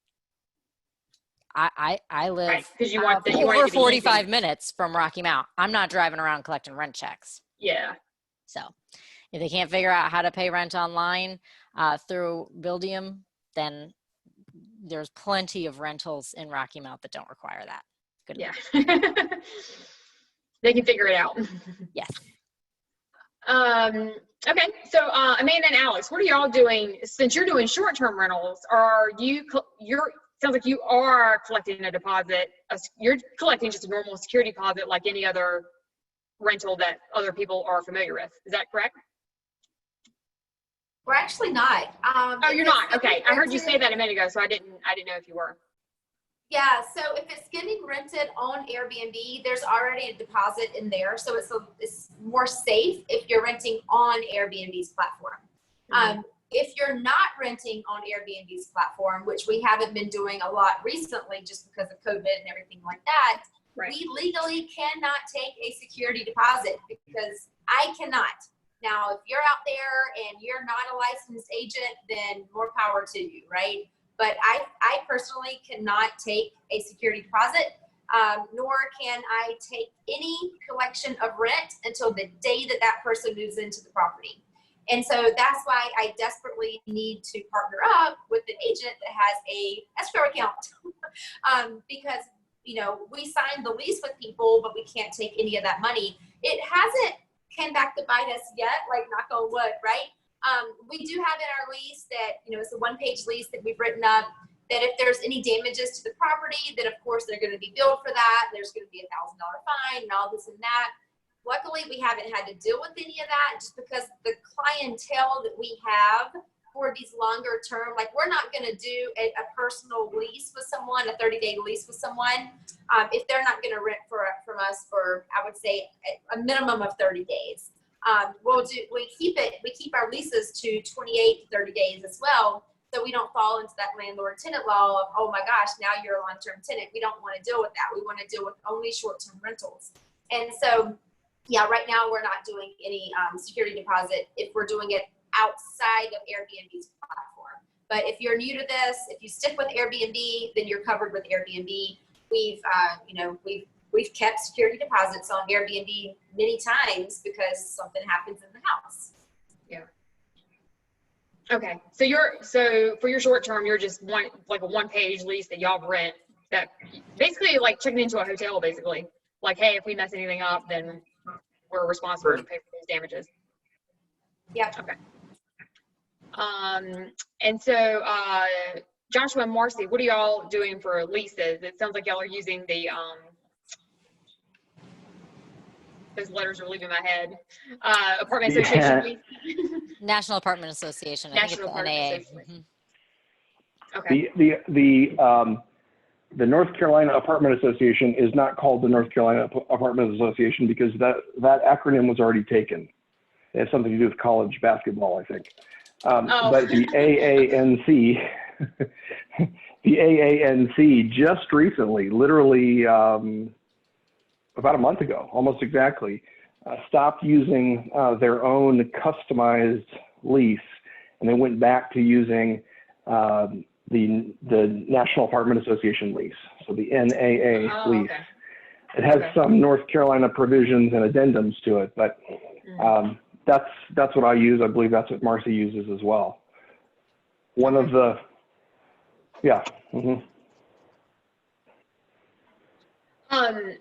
I live over 45 minutes from Rocky Mount. I'm not driving around collecting rent checks. Yeah. So if they can't figure out how to pay rent online through Buildium, then there's plenty of rentals in Rocky Mount that don't require that. Good. Yeah. They can figure it out. Yes. Okay. So Amanda and Alex, what are y'all doing? Since you're doing short-term rentals, sounds like you are collecting a deposit. You're collecting just a normal security deposit like any other rental that other people are familiar with. Is that correct? We're actually not. Oh, if you're it's not? getting Okay. I heard you rented- say that a minute ago, so I didn't know if you were. Yeah, so if it's getting rented on Airbnb, there's already a deposit in there, so it's more safe if you're renting on Airbnb's platform. If you're not renting on Airbnb's platform, which we haven't been doing a lot recently just because of COVID and everything like that, Right. we legally cannot take a security deposit because I cannot. Now, if you're out there and you're not a licensed agent, then more power to you, right? But I personally cannot take a security deposit, nor can I take any collection of rent until the day that that person moves into the property. And so that's why I desperately need to partner up with an agent that has a escrow account because, you know, we signed the lease with people, but we can't take any of that money. It hasn't came back to bite us yet, like knock on wood, right? We do have in our lease that, you know, it's a one-page lease that we've written up that if there's any damages to the property, that of course they're going to be billed for that. There's going to be $1,000 fine and all this and that. Luckily, we haven't had to deal with any of that just because the clientele that we have for these longer term, like we're not going to do a personal lease with someone, a 30-day lease with someone, if they're not going to rent from us for, I would say, a minimum of 30 days. We keep our leases to 28 to 30 days as well, so we don't fall into that landlord-tenant law of, oh my gosh, now you're a long-term tenant. We don't want to deal with that. We want to deal with only short-term rentals. And so, yeah, right now we're not doing any security deposit if we're doing it outside of Airbnb's platform. But if you're new to this, if you stick with Airbnb, then you're covered with Airbnb. We've kept security deposits on Airbnb many times because something happens in the house. Yeah. Okay. So for your short term, you're just a one-page lease that y'all rent that basically like checking into a hotel, basically. Like, hey, if we mess anything up, then we're responsible to pay for those damages. Yeah. Okay. And so Joshua and Marcy, what are y'all doing for leases? It sounds like y'all are using the those letters are leaving my head. Apartment Association lease. National Apartment Association. I think it's National the Apartment NAA. Association. Mhm. Okay. The North Carolina Apartment Association is not called the North Carolina Apartment Association because that acronym was already taken. It has something to do with college basketball, I think. But the AANC, the AANC just recently, literally about a month ago, almost exactly, stopped using their own customized lease, and they went back to using the National Apartment Association lease, so the NAA lease. Okay. It has some North Carolina provisions and addendums to it, but that's what I use. I believe that's what Marcy uses as well. One of the, yeah. Mm-hmm.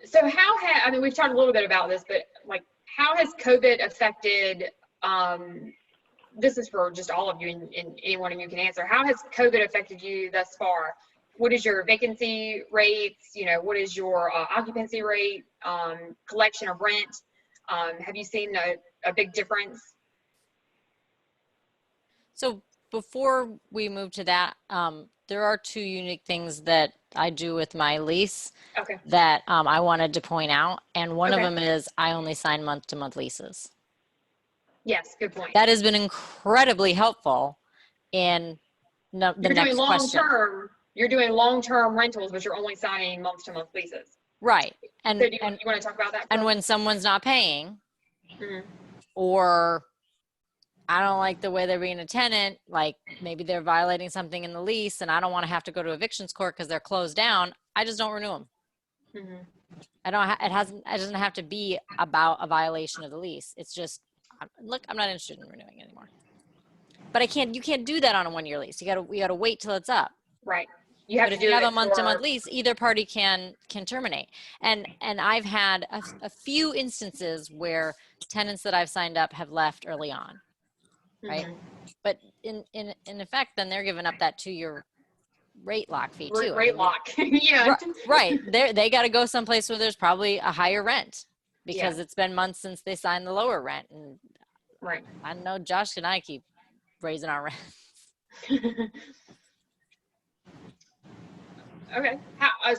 So I mean, we've talked a little bit about this, but like, how has COVID affected, this is for just all of you and any one of you can answer. How has COVID affected you thus far? What is your vacancy rates? You know, what is your occupancy rate, collection of rent? Have you seen a big difference? So before we move to that, there are two unique things that I do with my lease that I wanted to point out. And one of them is I only sign month-to-month leases. Yes, good point. That has been incredibly helpful in the next question. You're doing long-term rentals, but you're only signing month-to-month leases. Right. And, so you want to talk about that? And when someone's not paying, or I don't like the way they're being a tenant, like maybe they're violating something in the lease and I don't want to have to go to evictions court because they're closed down, I just don't renew them. It doesn't have to be about a violation of the lease. It's just, look, I'm not interested in renewing anymore. But you can't do that on a one-year lease. You gotta wait till it's up. Right. You have but to if you have a month-to-month for... lease, either party can terminate. And I've had a few instances where tenants that I've signed up have left early on, right? But in effect, then they're giving up that 2-year rate lock fee too. Rate lock, yeah. Right. They got to go someplace where there's probably a higher rent because it's been months since they signed the lower rent. And I know Josh and I keep raising our rent. Okay.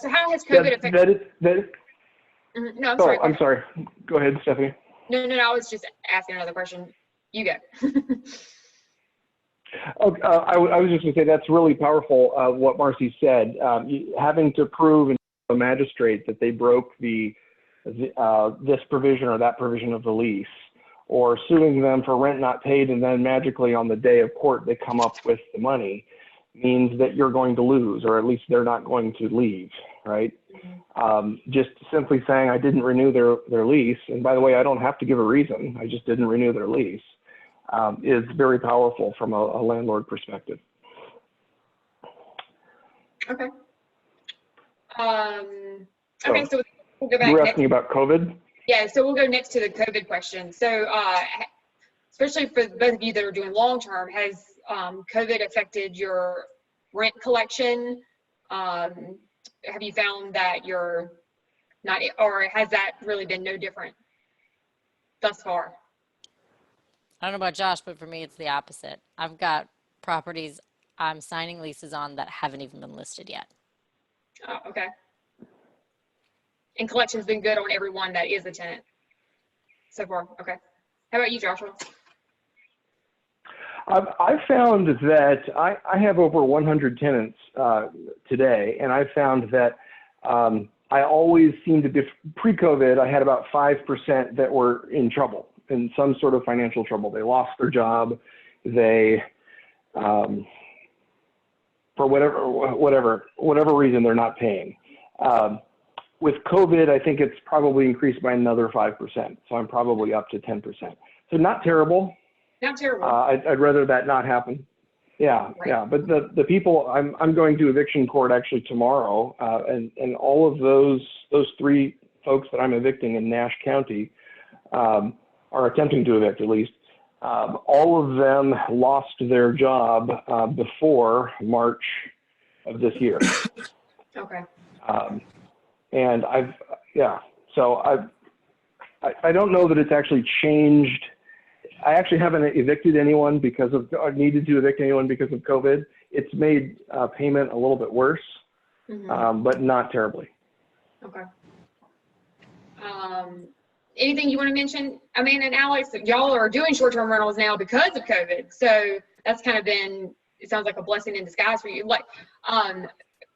So how has COVID affected? No, I'm Oh, sorry. I'm sorry. Go ahead, Stephanie. No, I was just asking another question. You go. Oh, I was just going to say that's really powerful, what Marcy said. Having to prove in a magistrate that they broke this provision or that provision of the lease, or suing them for rent not paid, and then magically on the day of court they come up with the money, means that you're going to lose, or at least they're not going to leave, right? Just simply saying I didn't renew their lease, and by the way, I don't have to give a reason, I just didn't renew their lease, is very powerful from a landlord perspective. Okay. Okay, so we'll go back. You were asking about COVID? Yeah, so we'll go next to the COVID question. So especially for both of you that are doing long-term, has COVID affected your rent collection? Have you found that you're not, or has that really been no different thus far? I don't know about Josh, but for me, it's the opposite. I've got properties I'm signing leases on that haven't even been listed yet. Oh, okay. And collection's been good on everyone that is a tenant so far. Okay. How about you, Joshua? I've found that I have over 100 tenants today, and I found that I always seem to be, pre-COVID, I had about 5% that were in trouble, in some sort of financial trouble. They lost their job, they, for whatever reason, they're not paying. With COVID, I think it's probably increased by another 5%, so I'm probably up to 10%. So not terrible. Not terrible. I'd rather that not happen. Yeah, right. Yeah. But the people, I'm going to eviction court actually tomorrow, and all of those three folks that I'm evicting in Nash County are attempting to evict at least. All of them lost their job before March of this year. Okay. And so I don't know that it's actually changed. I actually haven't evicted anyone because of, or needed to evict anyone because of COVID. It's made payment a little bit worse, but not terribly. Okay. Anything you want to mention? I mean, and Alex, y'all are doing short-term rentals now because of COVID. So that's kind of been, it sounds like a blessing in disguise for you. Like,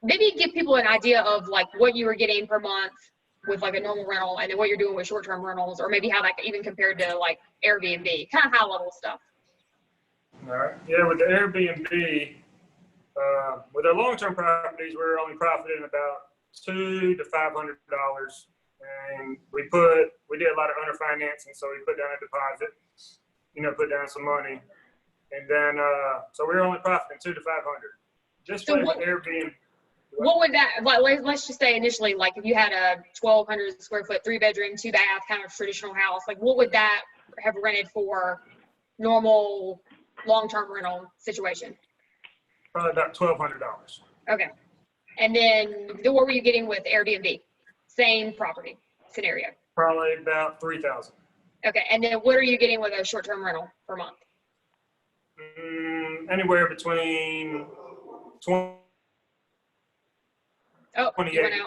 maybe give people an idea of like what you were getting per month with like a normal rental, and then what you're doing with short-term rentals, or maybe how that even compared to like Airbnb, kind of high-level stuff. All right. Yeah, with the Airbnb, with our long-term properties, we're only profiting about $200 to $500, and we did a lot of under financing, so we put down a deposit, put down some money, and then so we're only profiting $200 to $500. Just so with Airbnb. What would that, like, let's just say initially, like if you had a 1,200 square foot, 3-bedroom, 2-bath kind of traditional house, like what would that have rented for normal long-term rental situation? Probably about $1,200. Okay. And then what were you getting with Airbnb? Same property scenario? Probably about $3,000. Okay. And then what are you getting with a short-term rental per month? Anywhere between 28 and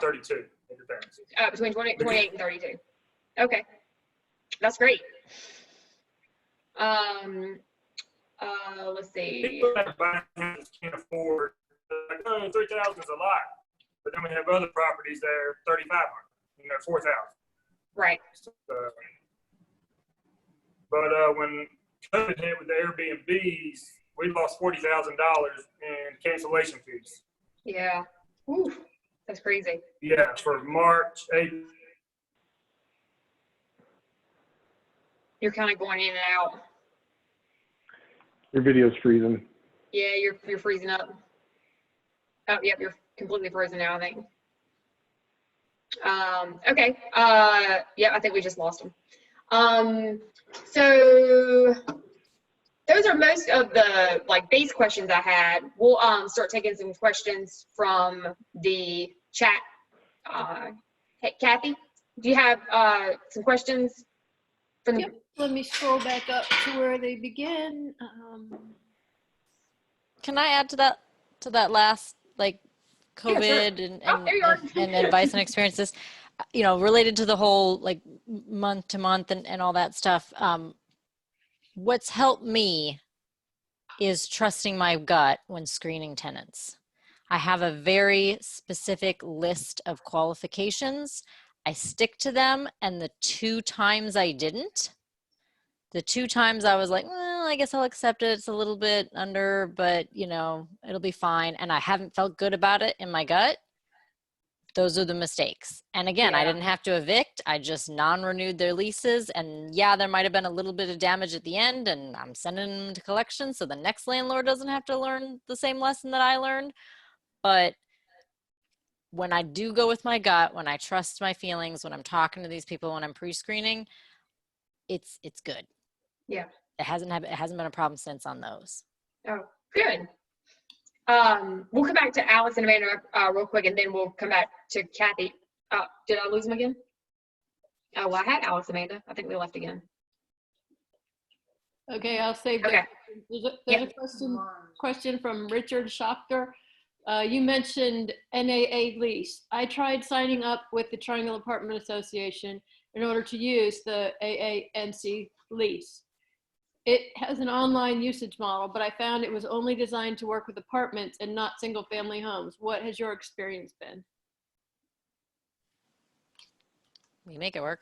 32. It depends. Between 28 and 32. Okay. That's great. Let's see. People that buy houses can't afford, like, oh, 3,000 is a lot. But then we have other properties that are 3,500, 4,000. Right. But when COVID hit with the Airbnbs, we lost $40,000 in cancellation fees. Yeah. Ooh, that's crazy. Yeah, for March, April. You're kind of going in and out. Your video's freezing. Yeah, you're freezing up. Oh, yep, you're completely frozen now, I think. Okay. Yeah, I think we just lost him. So those are most of the like base questions I had. We'll start taking some questions from the chat. Hey, Kathy, do you have some questions? Yep. Let me scroll back up to where they begin. can I add to that last, like, Yeah, sure. COVID There you are. and advice and experiences, you know, related to the whole like month to month and all that stuff. What's helped me is trusting my gut when screening tenants. I have a very specific list of qualifications. I stick to them, and the 2 times I didn't, the 2 times I was like, well, I guess I'll accept it. It's a little bit under, but you know, it'll be fine. And I haven't felt good about it in my gut. Those are the mistakes. And again, I Yeah. didn't have to evict. I just non-renewed their leases. And yeah, there might've been a little bit of damage at the end, and I'm sending them to collection so the next landlord doesn't have to learn the same lesson that I learned. But when I do go with my gut, when I trust my feelings, when I'm talking to these people, when I'm pre-screening, it's good. Yeah. It hasn't been a problem since on those. Oh, good. We'll come back to Alice and Amanda real quick, and then we'll come back to Kathy. Did I lose them again? Oh, well, I had Alice and Amanda. I think they left again. Okay, I'll save that. Okay. There's a question from Richard Schachter. You mentioned NAA lease. I tried signing up with the Triangle Apartment Association in order to use the AANC lease. It has an online usage model, but I found it was only designed to work with apartments and not single family homes. What has your experience been? We make it work.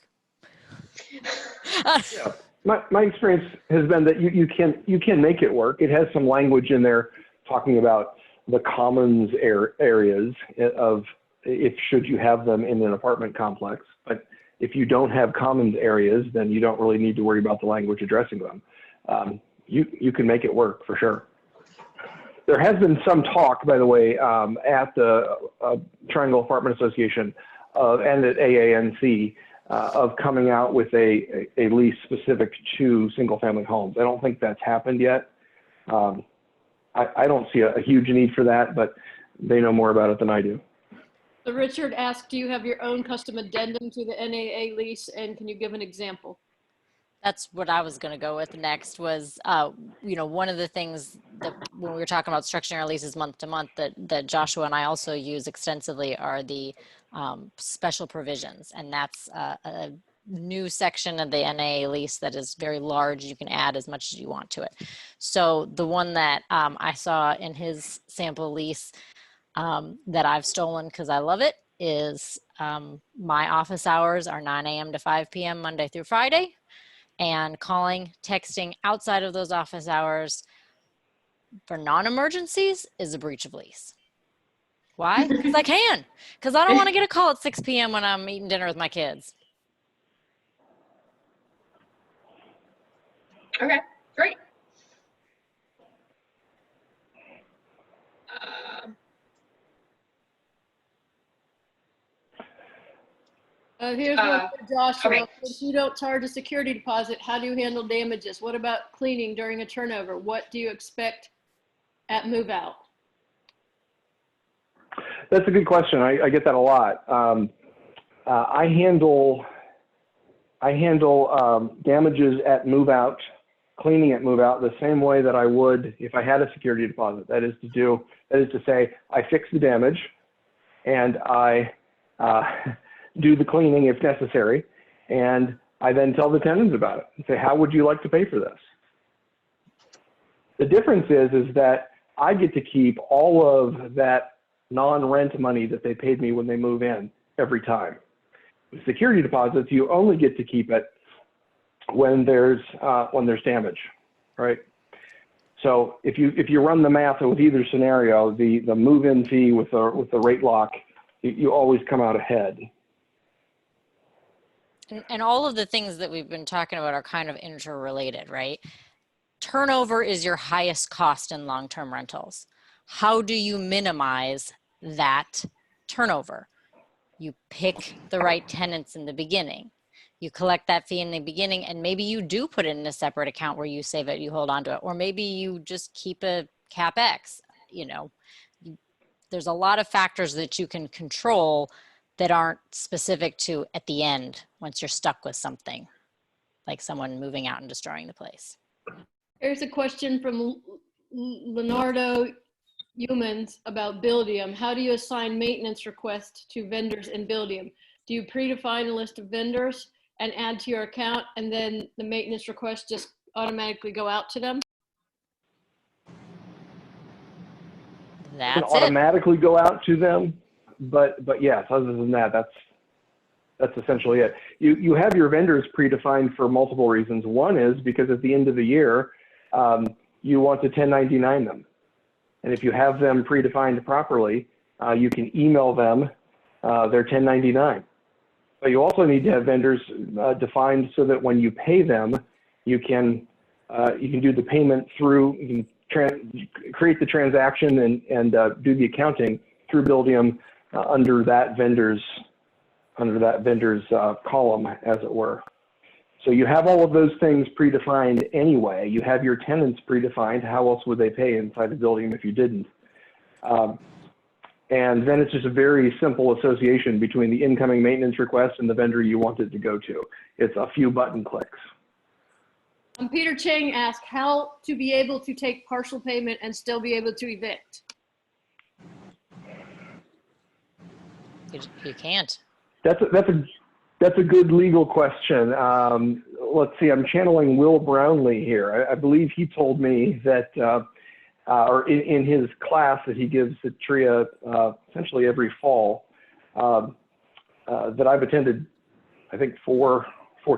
Yeah. My experience has been that you can make it work. It has some language in there talking about the commons areas of if should you have them in an apartment complex. But if you don't have commons areas, then you don't really need to worry about the language addressing them. You can make it work for sure. There has been some talk, by the way, at the Triangle Apartment Association and at AANC of coming out with a lease specific to single family homes. I don't think that's happened yet. I don't see a huge need for that, but they know more about it than I do. So Richard asked, do you have your own custom addendum to the NAA lease, and can you give an example? That's what I was going to go with next was, you know, one of the things that when we were talking about structuring our leases month to month that Joshua and I also use extensively are the special provisions. And that's a new section of the NAA lease that is very large. You can add as much as you want to it. So the one that I saw in his sample lease that I've stolen because I love it is my office hours are 9 a.m. to 5 p.m. Monday through Friday. And calling, texting outside of those office hours for non-emergencies is a breach of lease. Why? Because I can. Because I don't want to get a call at 6 p.m. when I'm eating dinner with my kids. Okay, great. Here's one for Joshua. Okay. If you don't charge a security deposit, how do you handle damages? What about cleaning during a turnover? What do you expect at move out? That's a good question. I get that a lot. I handle damages at move out, cleaning at move out the same way that I would if I had a security deposit. That is to say, I fix the damage and I do the cleaning if necessary, and I then tell the tenants about it and say, how would you like to pay for this? The difference is that I get to keep all of that non-rent money that they paid me when they move in every time. With security deposits, you only get to keep it when there's damage, right? So if you run the math with either scenario, the move-in fee with the rate lock, you always come out ahead. And all of the things that we've been talking about are kind of interrelated, right? Turnover is your highest cost in long-term rentals. How do you minimize that turnover? You pick the right tenants in the beginning. You collect that fee in the beginning, and maybe you do put it in a separate account where you save it, you hold on to it, or maybe you just keep a CapEx. You know, there's a lot of factors that you can control that aren't specific to at the end once you're stuck with something like someone moving out and destroying the place. Here's a question from Leonardo Humans about Buildium. How do you assign maintenance requests to vendors in Buildium? Do you predefine a list of vendors and add to your account, and then the maintenance requests just automatically go out to them? Can That's it. automatically go out to them, but yes, other than that, that's essentially it. You have your vendors predefined for multiple reasons. One is because at the end of the year, you want to 1099 them. And if you have them predefined properly, you can email them their 1099. But you also need to have vendors defined so that when you pay them, you can do the payment through, you can create the transaction and do the accounting through Buildium under that vendor's column, as it were. So you have all of those things predefined anyway. You have your tenants predefined. How else would they pay inside the Buildium if you didn't? And then it's just a very simple association between the incoming maintenance request and the vendor you want it to go to. It's a few button clicks. Peter Chang asked how to be able to take partial payment and still be able to evict. You can't. That's a good legal question. Let's see, I'm channeling Will Brownlee here. I believe he told me that, or in his class that he gives at TREIA essentially every fall, that I've attended, I think four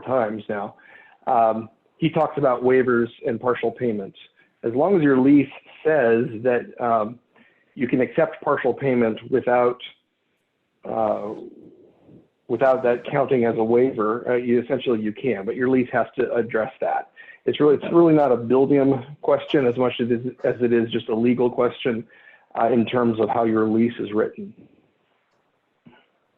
times now. He talks about waivers and partial payments. As long as your lease says that you can accept partial payment without that counting as a waiver, you can, but your lease has to address that. It's really not a Buildium question as much as it is just a legal question in terms of how your lease is written.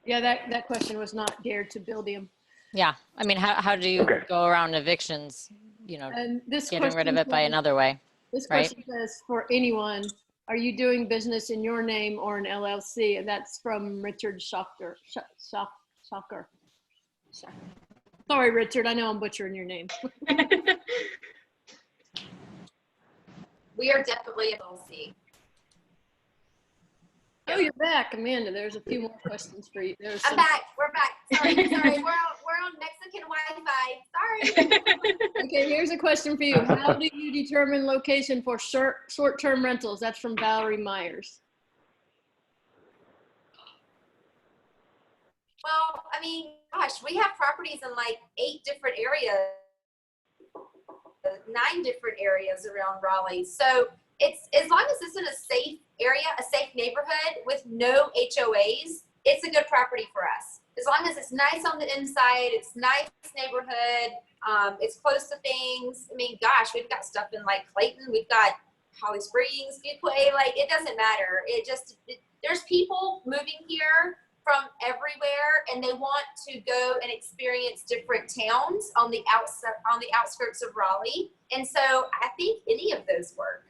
Yeah, that question was not geared to Buildium. Yeah, I mean, how do you go around evictions, And this getting rid of question it by says- another way, This right? question says, for anyone, are you doing business in your name or an LLC? And that's from Richard Shocker. Sorry, Richard, I know I'm butchering your name. We are definitely a LLC. Oh, you're back, Amanda. There's a few more questions for you. I'm back. We're back. Sorry. We're on Mexican Wi-Fi. Sorry. Okay, here's a question for you. How do you determine location for short-term rentals? That's from Valerie Myers. Well, I mean, gosh, we have properties in like 8 different areas, 9 different areas around Raleigh. So it's, as long as it's in a safe area, a safe neighborhood with no HOAs, it's a good property for us. As long as it's nice on the inside, it's nice neighborhood, it's close to things. I mean, gosh, we've got stuff in like Clayton, we've got Holly Springs, Fuquay, like it doesn't matter. There's people moving here from everywhere, and they want to go and experience different towns on the outskirts of Raleigh. And so I think any of those work.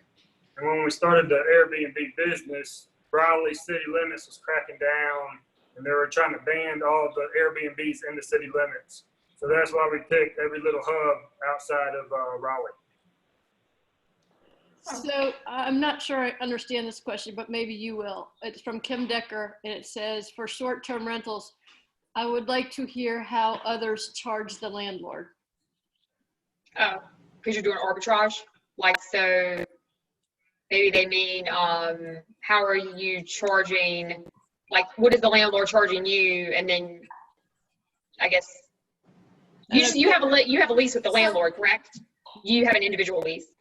And when we started the Airbnb business, Raleigh city limits was cracking down, and they were trying to ban all the Airbnbs in the city limits. So that's why we picked every little hub outside of Raleigh. So I'm not sure I understand this question, but maybe you will. It's from Kim Decker, and it says, for short-term rentals, I would like to hear how others charge the landlord. Oh, because you're doing arbitrage? Like, so maybe they mean, how are you charging, like, what is the landlord charging you? And then I guess you have a lease with the landlord, correct? You have an individual lease.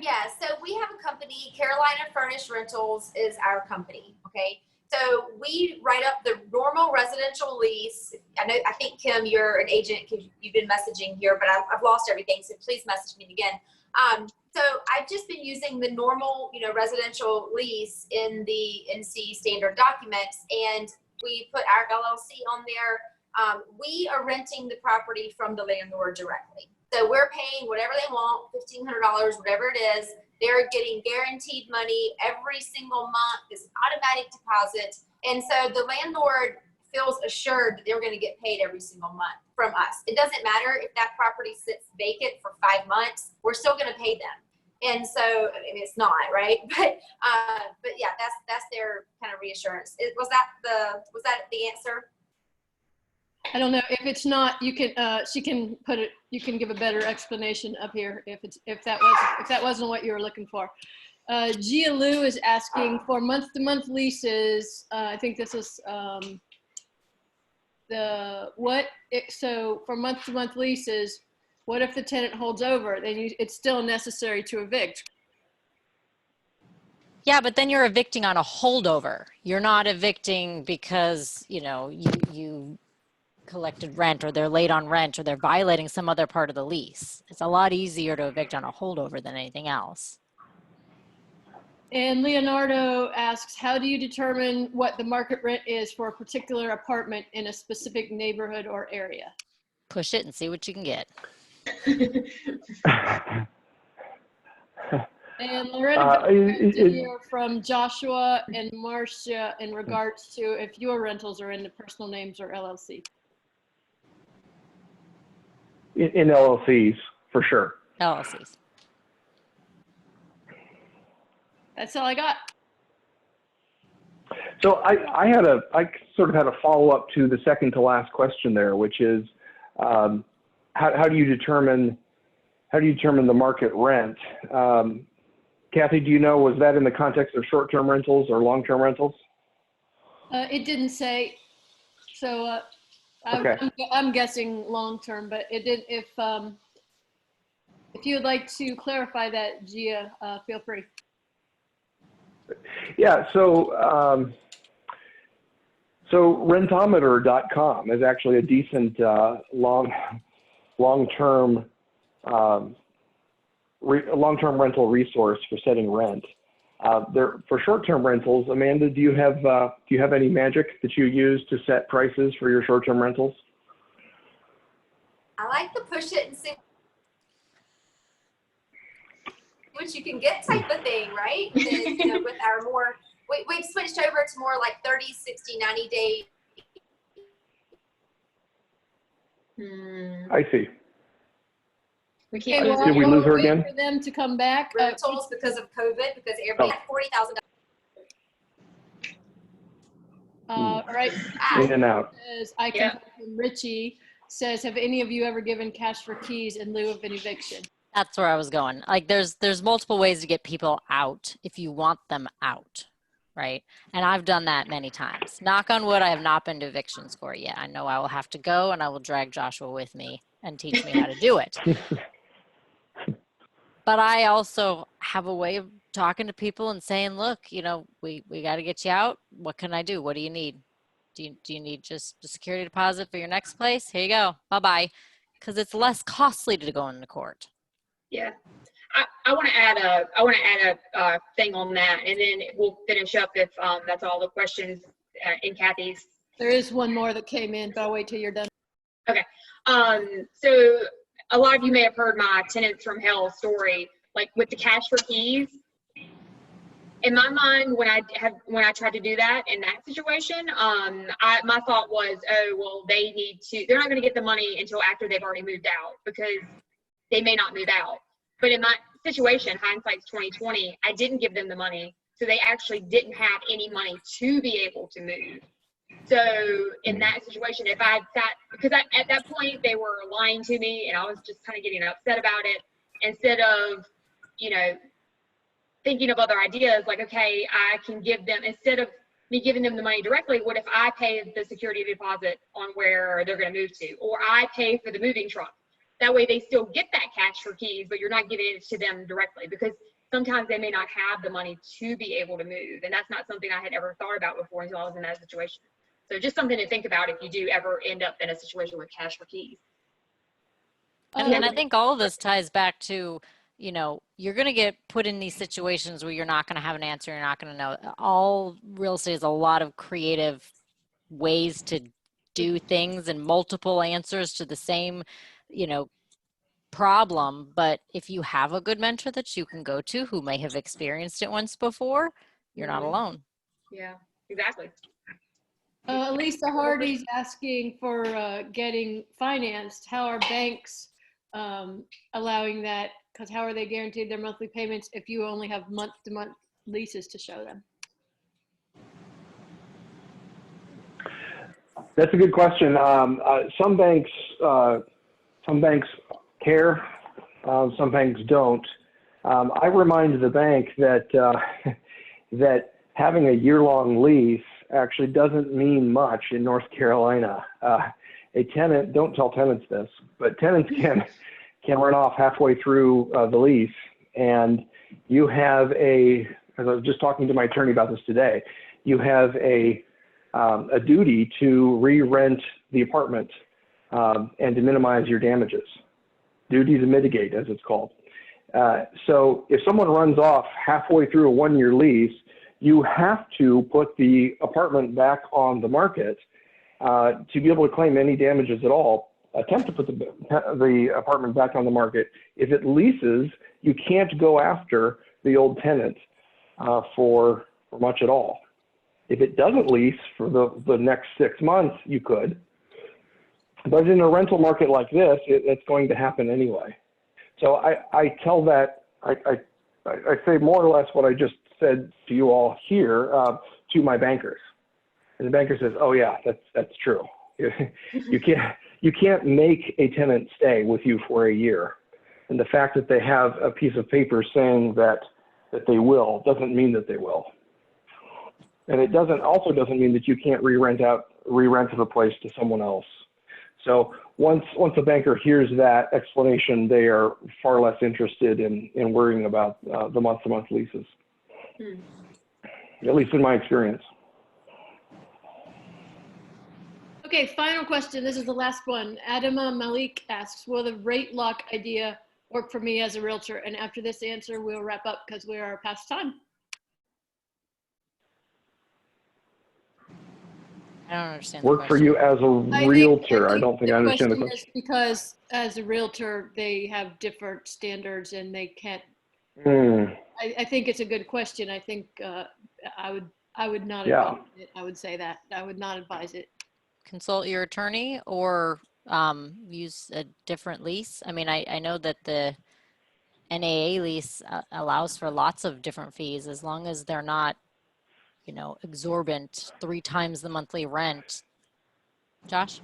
Yeah, so we have a company, Carolina Furnished Rentals is our company, okay? So we write up the normal residential lease. I think, Kim, you're an agent because you've been messaging here, but I've lost everything, so please message me again. So I've just been using the normal, residential lease in the NC standard documents, and we put our LLC on there. We are renting the property from the landlord directly. So we're paying whatever they want, $1,500, whatever it is. They're getting guaranteed money every single month. It's an automatic deposit. And so the landlord feels assured that they're going to get paid every single month from us. It doesn't matter if that property sits vacant for 5 months. We're still going to pay them. And so, I mean, it's not, right? But yeah, that's their kind of reassurance. Was that the answer? I don't know if it's not, you can, she can put it, you can give a better explanation up here if that wasn't what you were looking for. Gia Lou is asking for month-to-month leases. I think this is so for month-to-month leases, what if the tenant holds over? Then it's still necessary to evict. Yeah, but then you're evicting on a holdover. You're not evicting because, you collected rent or they're late on rent or they're violating some other part of the lease. It's a lot easier to evict on a holdover than anything else. And Leonardo asks, how do you determine what the market rent is for a particular apartment in a specific neighborhood or area? Push it and see what you can get. And Loretta from Joshua and Marcia in regards to if your rentals are in the personal names or LLC. In LLCs, for sure. LLCs. That's all I got. So I sort of had a follow-up to the second to last question there, which is how do you determine the market rent? Kathy, do you know, was that in the context of short-term rentals or long-term rentals? It didn't say, so Okay. I'm guessing long-term, but it did. If you would like to clarify that, Gia, feel free. Yeah. So rentometer.com is actually a decent long-term rental resource for setting rent. For short-term rentals, Amanda, do you have any magic that you use to set prices for your short-term rentals? I like to push it and see what you can get type of thing, right? With our more, we've switched over to more like 30, 60, 90 day. I see. We can't Okay, Did we lose her wait again? for them to come back. Rentals because of COVID, because everybody had $40,000. All right. In and out. I can from Richie says, have any of you ever given cash for keys in lieu of an eviction? That's where I was going. Like there's multiple ways to get people out if you want them out, right? And I've done that many times. Knock on wood, I have not been to evictions court yet. I know I will have to go and I will drag Joshua with me and teach me how to do it. But I also have a way of talking to people and saying, look, we got to get you out. What can I do? What do you need? Do you need just a security deposit for your next place? Here you go. Bye-bye. Because it's less costly to go into court. Yeah. I want to add a thing on that, and then we'll finish up if that's all the questions in Kathy's. There is one more that came in, but I'll wait till you're done. Okay. So a lot of you may have heard my tenants from hell story, like with the cash for keys. In my mind, when I tried to do that in that situation, my thought was, oh well, they're not going to get the money until after they've already moved out because they may not move out. But in my situation, hindsight's 2020, I didn't give them the money, so they actually didn't have any money to be able to move. So in that situation, if I had sat, because at that point they were lying to me and I was just kind of getting upset about it, instead of, thinking of other ideas, like, okay, I can give them, instead of me giving them the money directly, what if I pay the security deposit on where they're going to move to, or I pay for the moving truck? That way they still get that cash for keys, but you're not giving it to them directly, because sometimes they may not have the money to be able to move. And that's not something I had ever thought about before until I was in that situation. So just something to think about if you do ever end up in a situation with cash for keys. And I think all of this ties back to, you're going to get put in these situations where you're not going to have an answer. You're not going to know. All real estate is a lot of creative ways to do things and multiple answers to the same, problem. But if you have a good mentor that you can go to who may have experienced it once before, you're not alone. Yeah, exactly. Lisa Hardy's asking for getting financed. How are banks allowing that Because how are they guaranteed their monthly payments if you only have month-to-month leases to show them? That's a good question. Some banks care, some banks don't. I remind the bank that that having a year-long lease actually doesn't mean much in North Carolina. A tenant, don't tell tenants this, but tenants can run off halfway through the lease, and you have as I was just talking to my attorney about this today, you have a duty to re-rent the apartment and to minimize your damages. Duty to mitigate, as it's called. So if someone runs off halfway through a one-year lease, you have to put the apartment back on the market to be able to claim any damages at all. Attempt to put the apartment back on the market. If it leases, you can't go after the old tenant for much at all. If it doesn't lease for the next 6 months, you could. But in a rental market like this, it's going to happen anyway. So I tell that, I say more or less what I just said to you all here to my bankers. And the banker says, oh yeah, that's true. You can't make a tenant stay with you for a year. And the fact that they have a piece of paper saying that they will doesn't mean that they will. And it also doesn't mean that you can't re-rent the place to someone else. So once a banker hears that explanation, they are far less interested in worrying about the month-to-month leases. At least in my experience. Okay, final question. This is the last one. Adama Malik asks, will the rate lock idea work for me as a realtor? And after this answer, we'll wrap up because we are past time. I don't understand. Work for you as a realtor. I don't think I understand the question. question. Because as a realtor, they have different standards and they can't. I think it's a good question. I think I would not advise it. I would say that. I would not advise it. Consult your attorney or use a different lease. I mean, I know that the NAA lease allows for lots of different fees as long as they're not, you know, exorbitant 3 times the monthly rent. Josh?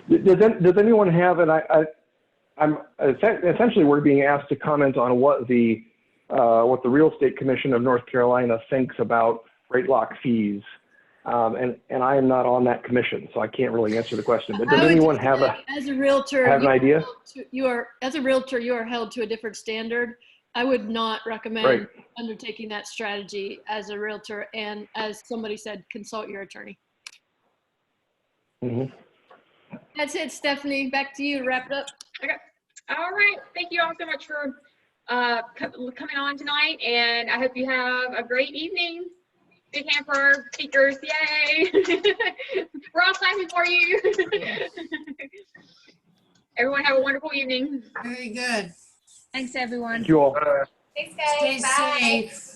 Does anyone have, and I'm essentially we're being asked to comment on what the Real Estate Commission of North Carolina thinks about rate lock fees. And I am not on that commission, so I can't really answer the question. But does anyone have as a realtor, an idea? As a realtor, you are held to a different standard. I would not recommend undertaking that strategy as a realtor. And as somebody said, consult your attorney. Mm-hmm. That's it, Stephanie. Back to you to wrap it up. Okay. All right. Thank you all so much for coming on tonight, and I hope you have a great evening. Big hand for our speakers. Yay. We're all clapping for you. Everyone have a wonderful evening. Very good. Thanks, everyone. Thank you all. Thanks, guys. Stay Bye. safe.